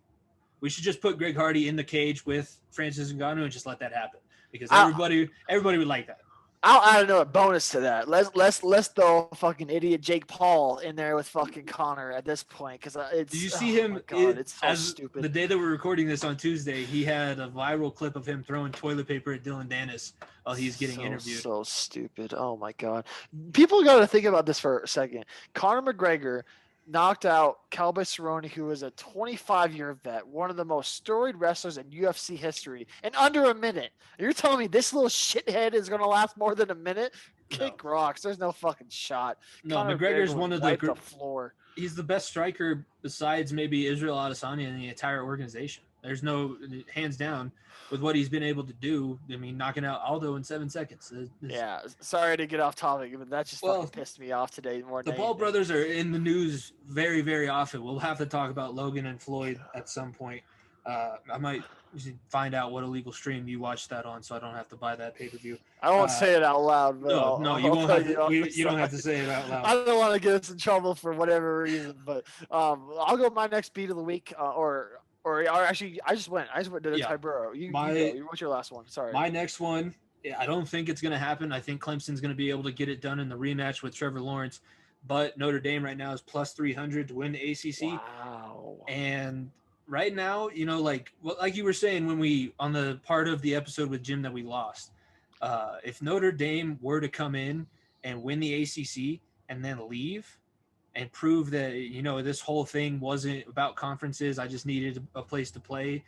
we should just put Greg Hardy in the cage with Francis Ngannou and just let that happen because everybody would like that. I'll add another bonus to that. Let's throw fucking idiot Jake Paul in there with fucking Connor at this point because it's. Did you see him? It's so stupid. The day that we're recording this on Tuesday, he had a viral clip of him throwing toilet paper at Dylan Dennis while he's getting interviewed. So stupid. Oh my god. People got to think about this for a second. Conor McGregor knocked out Cowboy Cerrone, who is a 25-year vet, one of the most storied wrestlers in UFC history, in under a minute. You're telling me this little shithead is going to last more than a minute? Kick rocks. There's no fucking shot. No, Conor McGregor's McGregor one of wiped the the floor. he's the best striker besides maybe Israel Adesanya in the entire organization. There's no hands down with what he's been able to do. I mean, knocking out Aldo in 7 seconds. Yeah, sorry to get off topic, but that just fucking pissed me off today more than the Paul brothers are in the news very, very often. We'll have to talk about Logan and Floyd at some point. I might find out what illegal stream you watched that on, so I don't have to buy that pay-per-view. I won't say it out loud, but you won't have to. You don't have to say it out loud. I don't want to get us in trouble for whatever reason, but I'll go with my next beat of the week, or actually, I just went to the Tyburo. You go. What's your last one? Sorry. My next one, I don't think it's going to happen. I think Clemson's going to be able to get it done in the rematch with Trevor Lawrence, but Notre Dame right now is plus 300 to win the ACC. Wow. And right now, like you were saying when we on the part of the episode with Jim that we lost, if Notre Dame were to come in and win the ACC and then leave and prove that, this whole thing wasn't about conferences, I just needed a place to play,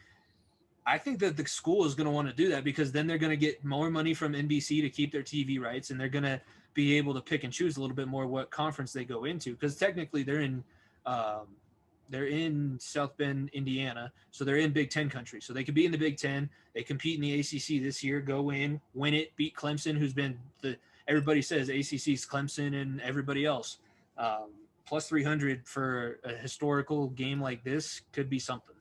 I think that the school is going to want to do that, because then they're going to get more money from NBC to keep their TV rights, and they're going to be able to pick and choose a little bit more what conference they go into, because technically they're in South Bend, Indiana, so they're in Big Ten country. So they could be in the Big Ten. They compete in the ACC this year, go in, win it, beat Clemson, who's been everybody says ACC's Clemson and everybody else. Plus 300 for a historical game like this could be something.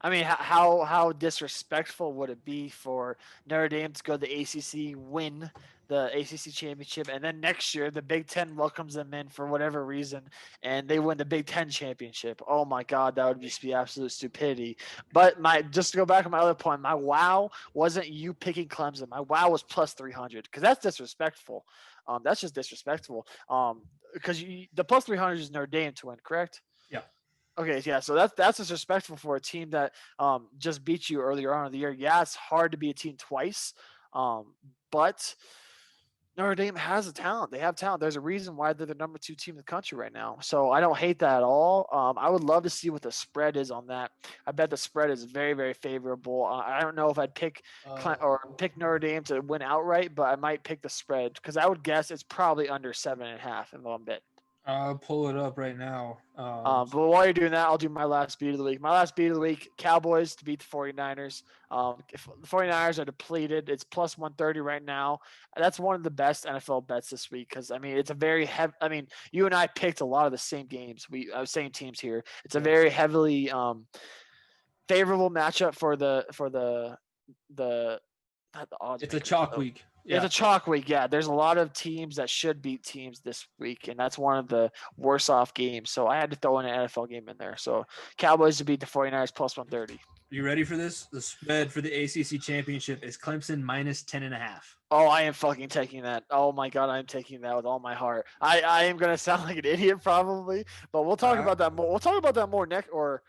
I mean, how disrespectful would it be for Notre Dame to go to the ACC, win the ACC championship, and then next year the Big Ten welcomes them in for whatever reason, and they win the Big Ten championship? Oh my God, that would just be absolute stupidity. But just to go back to my other point, my wow wasn't you picking Clemson. My wow was plus 300, because that's disrespectful. That's just disrespectful. Because the plus 300 is Notre Dame to win, correct? Yeah. Okay, yeah, so that's disrespectful for a team that just beat you earlier on in the year. Yeah, it's hard to be a team twice, but Notre Dame has a talent. They have talent. There's a reason why they're the number 2 team in the country right now. So I don't hate that at all. I would love to see what the spread is on that. I bet the spread is very, very favorable. I don't know if I'd pick Notre Dame to win outright, but I might pick the spread, because I would guess it's probably under 7.5 if I'm betting. I'll pull it up right now. But while you're doing that, I'll do my last beat of the week. My last beat of the week, Cowboys to beat the 49ers. If the 49ers are depleted, it's plus 130 right now. That's one of the best NFL bets this week, because, I mean, it's a very heavy – I mean, you and I picked a lot of the same games. Same teams here. It's a very heavily favorable matchup for the not the odds. It's a chalk week. Yeah. It's a chalk week. Yeah, there's a lot of teams that should beat teams this week, and that's one of the worse off games. So I had to throw in an NFL game in there. So Cowboys to beat the 49ers plus 130. You ready for this? The spread for the ACC championship is Clemson minus 10.5. Oh, I am fucking taking that. Oh my God, I'm taking that with all my heart. I am gonna sound like an idiot probably, but we'll talk about that more. We'll talk about that more next, or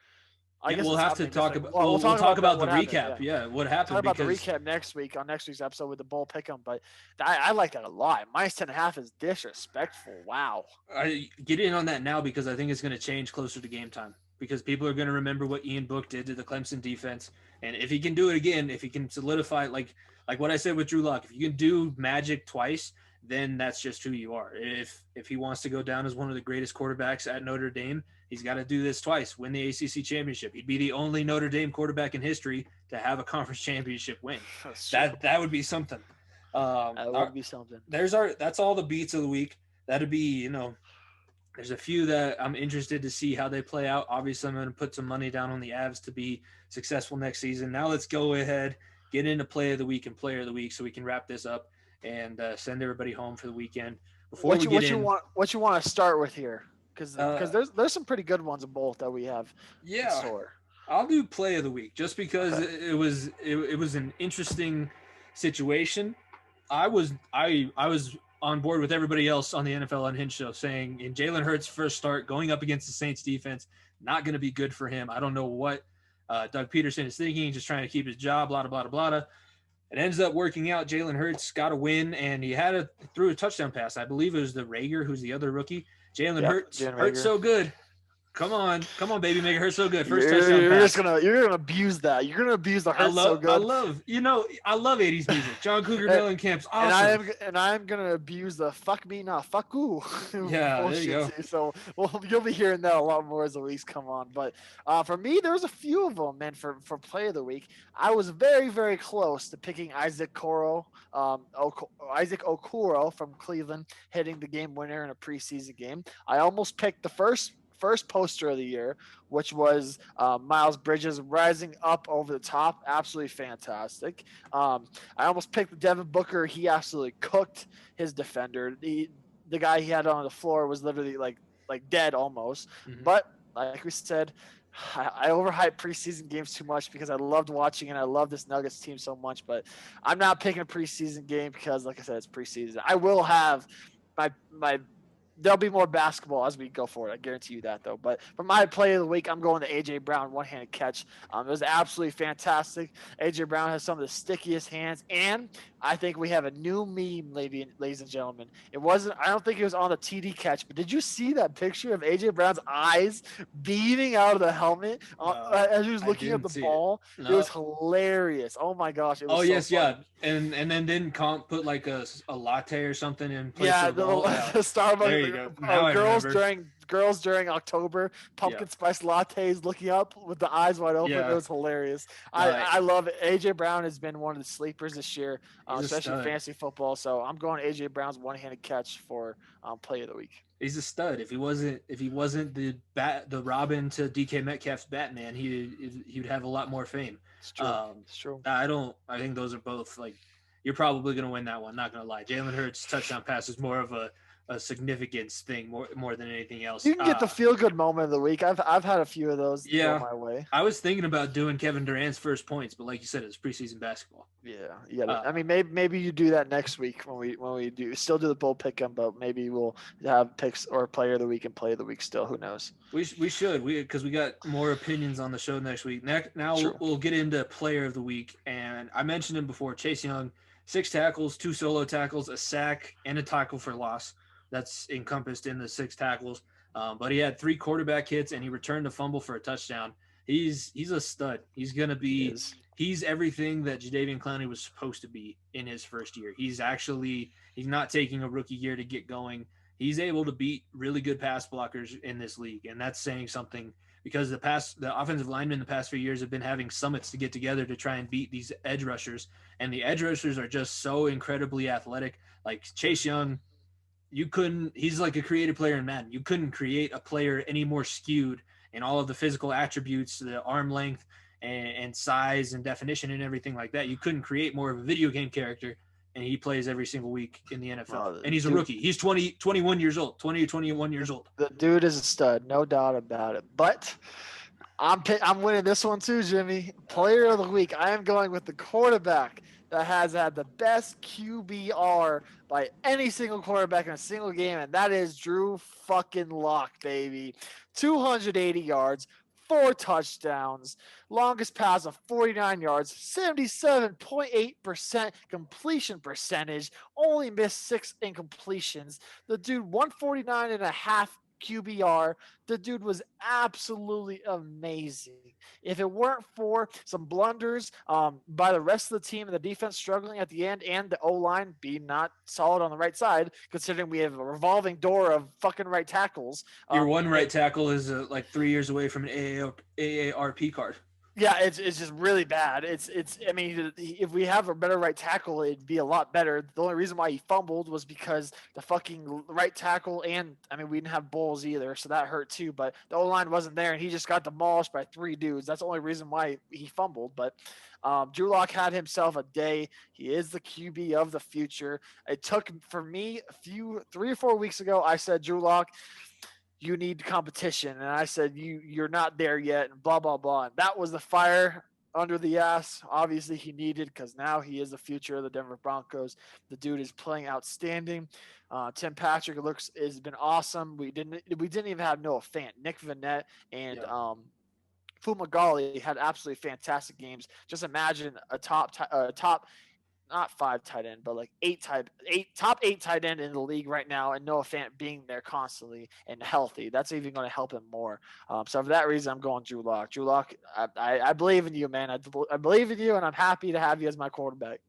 I guess we'll have to talk about. We'll talk about the recap. Yeah, what happened? Talk about the recap next week on next week's episode with the Bowl Pickem. But I like that a lot. Minus 10.5 is disrespectful. Wow. I get in on that now, because I think it's going to change closer to game time, because people are going to remember what Ian Book did to the Clemson defense, and if he can do it again, if he can solidify like what I said with Drew Lock, if you can do magic twice, then that's just who you are. If he wants to go down as one of the greatest quarterbacks at Notre Dame, he's got to do this twice, win the ACC championship. He'd be the only Notre Dame quarterback in history to have a conference championship win. That would be something. That would be something. That's all the beats of the week. That'd be, there's a few that I'm interested to see how they play out. Obviously, I'm going to put some money down on the Avs to be successful next season. Now let's go ahead, get into play of the week and player of the week so we can wrap this up and send everybody home for the weekend. What you want to start with here? Because there's some pretty good ones of both that we have in store. I'll do play of the week just because it was an interesting situation. I was on board with everybody else on the NFL On Hin show saying in Jalen Hurts' first start going up against the Saints defense, not going to be good for him. I don't know what Doug Peterson is thinking, just trying to keep his job, blah, blah, blah, blah, blah. It ends up working out. Jalen Hurts got a win, and he threw a touchdown pass. I believe it was the Rager, who's the other rookie. Jalen Hurts so good. Come on, baby, make it hurt so good. First You're, touchdown you're pass. just gonna abuse that. You're gonna abuse the I hurt so good. I love 80s music. John Cougar Mellencamp's awesome. And I'm gonna abuse the fuck me not fuck you Yeah, there you go. bullshit too. So you'll be hearing that a lot more as the weeks come on. But for me, there was a few of them, man. For play of the week, I was very very close to picking Isaac Okoro from Cleveland hitting the game winner in a preseason game. I almost picked the first poster of the year, which was Miles Bridges rising up over the top. Absolutely fantastic. I almost picked Devin Booker. He absolutely cooked his defender. The guy he had on the floor was literally like dead almost. Mhm. But like we said, I overhype preseason games too much because I loved watching and I love this Nuggets team so much. But I'm not picking a preseason game because, like I said, it's preseason. I will have my there'll be more basketball as we go forward. I guarantee you that, though. But for my play of the week, I'm going to A.J. Brown, one-handed catch. It was absolutely fantastic. A.J. Brown has some of the stickiest hands, and I think we have a new meme, ladies and gentlemen. I don't think it was on the TD catch, but did you see that picture of A.J. Brown's eyes beaming out of the helmet as he was looking at the ball? It was hilarious. Oh, my gosh. It was yes, funny. yeah. And then didn't Comp put like a latte or something in place Yeah, of the ball? the Starbucks. There you go. Now I remember. Girls during October, pumpkin spice lattes, looking up with the eyes wide open. Yeah. It was hilarious. Right. I love it. AJ Brown has been one of the sleepers this year, especially in stud. fantasy football. So I'm going AJ Brown's one-handed catch for play of the week. He's a stud. If he wasn't the Robin to DK Metcalf's Batman, he'd have a lot more fame. It's true. It's true. I think those are both like you're probably going to win that one. Not going to lie. Jalen Hurts touchdown pass is more of a significance thing more than anything else. You can get the feel good moment of the week. I've had a few of those go my way. I was thinking about doing Kevin Durant's first points, but like you said, it's preseason basketball. Yeah. I mean, maybe you do that next week when we do the bull pick'em, but maybe we'll have picks or player of the week and play of the week still. Who knows? We should because we got more opinions on the show next week. Now we'll get into player of the week, and I mentioned him before. Chase Young, 6 tackles, 2 solo tackles, a sack, and a tackle for loss. That's encompassed in the 6 tackles. But he had 3 quarterback hits and he returned a fumble for a touchdown. He's a stud. He's going to be he's everything that Jadeveon Clowney was supposed to be in his first year. He's not taking a rookie year to get going. He's able to beat really good pass blockers in this league. And that's saying something because the offensive linemen the past few years have been having summits to get together to try and beat these edge rushers. And the edge rushers are just so incredibly athletic. Like Chase Young, he's like a creative player in Madden. You couldn't create a player any more skewed in all of the physical attributes, the arm length and size and definition and everything like that. You couldn't create more of a video game character, and he plays every single week in the NFL. And he's a rookie. He's 21 years old. The dude is a stud, no doubt about it. But I'm winning this one too, Jimmy. Player of the week. I am going with the quarterback that has had the best QBR by any single quarterback in a single game, and that is Drew fucking Lock, baby. 280 yards, 4 touchdowns, longest pass of 49 yards, 77.8% completion percentage, only missed 6 incompletions. The dude, 149.5 QBR. The dude was absolutely amazing. If it weren't for some blunders by the rest of the team and the defense struggling at the end and the O-line being not solid on the right side, considering we have a revolving door of fucking right tackles. Your one right tackle is like 3 years away from an AARP card. Yeah, it's just really bad. I mean, if we have a better right tackle, it'd be a lot better. The only reason why he fumbled was because the fucking right tackle and I mean, we didn't have Bowles either, so that hurt too. But the O-line wasn't there, and he just got demolished by 3 dudes. That's the only reason why he fumbled. But Drew Lock had himself a day. He is the QB of the future. It took for me 3 or 4 weeks ago. I said, Drew Lock, you need competition. And I said, you're not there yet, and blah, blah, blah. And that was the fire under the ass. Obviously he needed, because now he is the future of the Denver Broncos. The dude is playing outstanding. Tim Patrick has been awesome. We didn't even have Noah Fant. Nick Vannett and Fumagalli had absolutely fantastic games. Just imagine a top not 5 tight end, but like top 8 tight end in the league right now, and Noah Fant being there constantly and healthy, that's even going to help him more. So for that reason, I'm going Drew Lock. Drew Lock, I believe in you, man. I believe in you, and I'm happy to have you as my quarterback.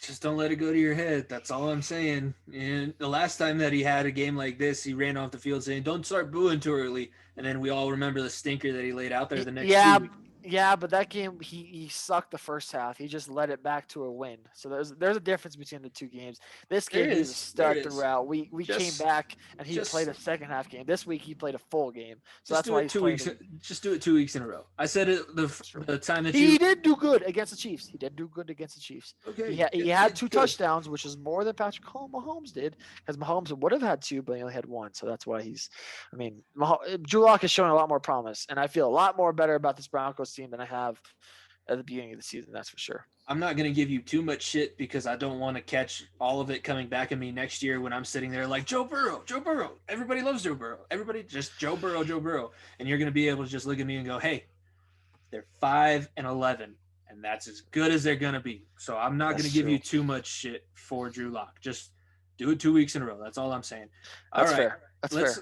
Just don't let it go to your head. That's all I'm saying. And the last time that he had a game like this, he ran off the field saying, "Don't start booing too early." And then we all remember the stinker that he laid out there the next 2 weeks. Yeah, but that game he sucked the first half. He just led it back to a win. So there's a difference between the two games. This game he was a stud throughout. We came back and he played a second half game. This week he played a full game. So that's why he's 2 weeks. Just do it 2 weeks in a row. I said it the time that he did do good against the Chiefs. He did do good against the Chiefs. Okay. He had 2 touchdowns, which is more than Patrick Mahomes did, because Mahomes would have had 2, but he only had 1. So that's why Drew Lock is showing a lot more promise, and I feel a lot more better about this Broncos team than I have at the beginning of the season. That's for sure. I'm not going to give you too much shit because I don't want to catch all of it coming back at me next year when I'm sitting there like Joe Burrow. Everybody loves Joe Burrow. Everybody just Joe Burrow. And you're going to be able to just look at me and go, hey, they're 5-11, and that's as good as they're going to be. So I'm not going to give you too much shit for Drew Lock. Just do it 2 weeks in a row. That's all I'm saying. All right. Fair.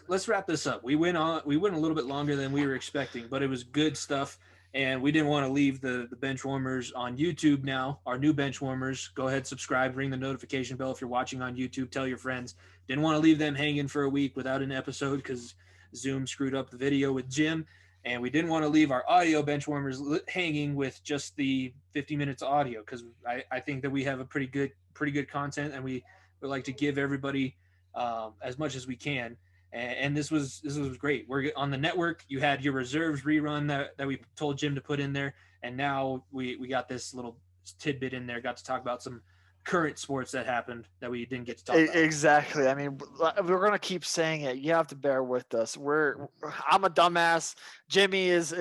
Let's wrap this up. We went a little bit longer than we were expecting, but it was good stuff. And we didn't want to leave the Benchwarmers on YouTube now, our new Benchwarmers. Go ahead, subscribe, ring the notification bell if you're watching on YouTube. Tell your friends. Didn't want to leave them hanging for a week without an episode because Zoom screwed up the video with Jim. And we didn't want to leave our audio Benchwarmers hanging with just the 50 minutes of audio because I think that we have a pretty good content, and we would like to give everybody as much as we can. And this was great. We're on the network. You had your reserves rerun that we told Jim to put in there, and now we got this little tidbit in there. Got to talk about some current sports that happened that we didn't get to talk about. Exactly. I mean, we're gonna keep saying it. You have to bear with us. I'm a dumbass. Jimmy is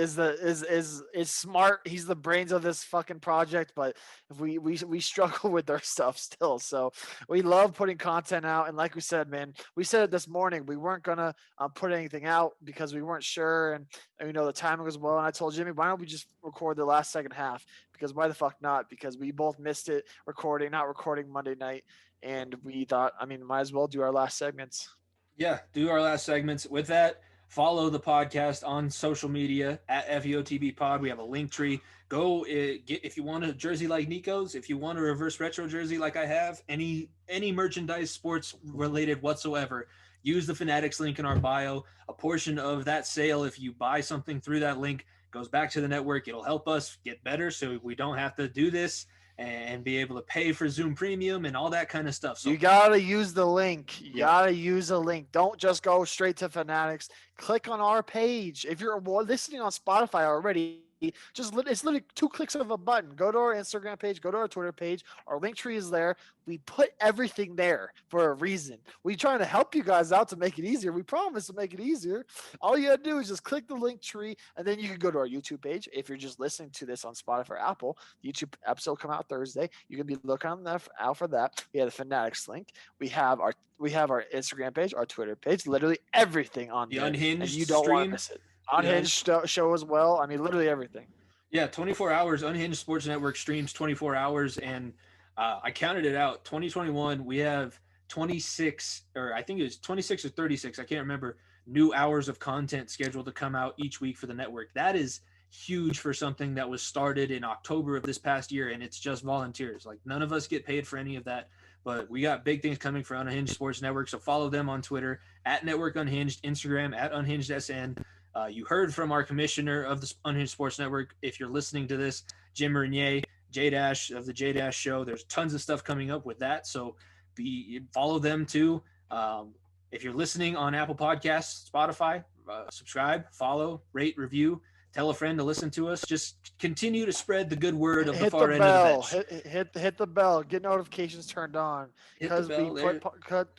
smart. He's the brains of this fucking project, but we struggle with our stuff still. So we love putting content out, and like we said, man, we said it this morning. We weren't gonna put anything out because we weren't sure, and the timing was well. And I told Jimmy, why don't we just record the last second half? Because why the fuck not? Because we both missed it not recording Monday night, and we thought, might as well do our last segments. Yeah, do our last segments. With that, follow the podcast on social media at FEOTB Pod. We have a link tree. Go get, if you want a jersey like Niko's, if you want a reverse retro jersey like I have, any merchandise sports related whatsoever, use the Fanatics link in our bio. A portion of that sale, if you buy something through that link, goes back to the network. It'll help us get better so we don't have to do this and be able to pay for Zoom Premium and all that kind of stuff. So you got to use the link. Got to use a link. Don't just go straight to Fanatics. Click on our page. If you're listening on Spotify already, it's literally 2 clicks of a button. Go to our Instagram page, go to our Twitter page. Our link tree is there. We put everything there for a reason. We're trying to help you guys out to make it easier. We promise to make it easier. All you gotta do is just click the link tree, and then you can go to our YouTube page. If you're just listening to this on Spotify or Apple, the YouTube episode come out Thursday. You can be looking out for that. We have the Fanatics link. We have our Instagram page, our Twitter page, literally everything on there. Unhinged and you don't want to miss it. Unhinged show as well. Literally everything. Yeah, 24 hours. Unhinged Sports Network streams 24 hours, and I counted it out. 2021, we have 26, or I think it was 26 or 36. I can't remember. New hours of content scheduled to come out each week for the network. That is huge for something that was started in October of this past year, and it's just volunteers. Like, none of us get paid for any of that, but we got big things coming for Unhinged Sports Network. So follow them on Twitter at Network Unhinged, Instagram at UnhingedSN. You heard from our commissioner of the Unhinged Sports Network. If you're listening to this, Jim Meunier, JDash of the JDash show. There's tons of stuff coming up with that. So follow them too. If you're listening on Apple Podcasts, Spotify, subscribe, follow, rate, review. Tell a friend to listen to us. Just continue to spread the good word of the far end of the bench. Hit the bell. Get notifications turned on because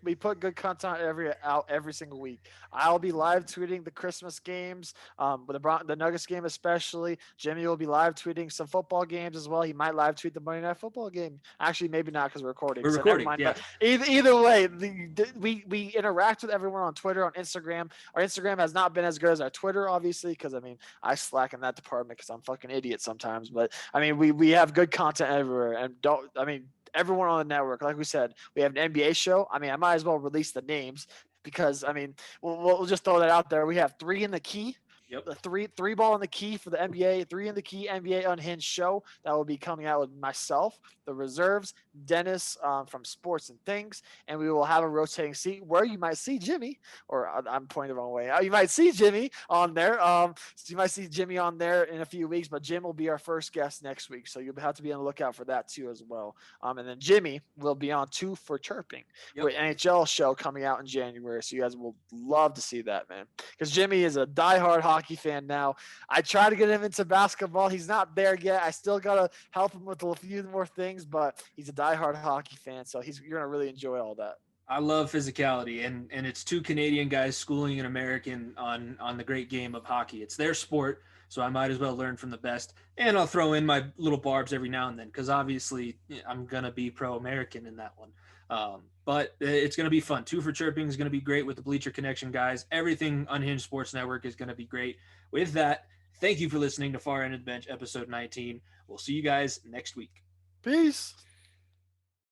we put good content out every single week. I'll be live tweeting the Christmas games, the Nuggets game especially. Jimmy will be live tweeting some football games as well. He might live tweet the Monday Night Football game. Actually, maybe not because we're recording. We're recording. Yeah. Either way, we interact with everyone on Twitter, on Instagram. Our Instagram has not been as good as our Twitter, obviously, because I slack in that department because I'm fucking idiot sometimes. But we have good content everywhere, and everyone on the network. Like we said, we have an NBA show. I mean, I might as well release the names because I mean, we'll just throw that out there. We have 3 in the Key. Yep. The three ball in the key for the NBA, 3 in the Key NBA Unhinged show that will be coming out with myself, the reserves, Dennis from Sports and Things, and we will have a rotating seat where you might see Jimmy, or I'm pointing the wrong way. You might see Jimmy on there. So you might see Jimmy on there in a few weeks, but Jim will be our first guest next week, so you'll have to be on the lookout for that too as well. And then Jimmy will be on 2 for Chirping, with NHL show coming out in January, so you guys will love to see that, man. Because Jimmy is a diehard hockey fan now. I try to get him into basketball. He's not there yet. I still got to help him with a few more things, but he's a diehard hockey fan, so you're going to really enjoy all that. I love physicality, and it's 2 Canadian guys schooling an American on the great game of hockey. It's their sport, so I might as well learn from the best. And I'll throw in my little barbs every now and then because obviously I'm going to be pro-American in that one. But it's going to be fun. 2 for Chirping is going to be great with the Bleacher Connection guys. Everything Unhinged Sports Network is going to be great. With that, thank you for listening to Far End of the Bench, episode 19. We'll see you guys next week. Peace.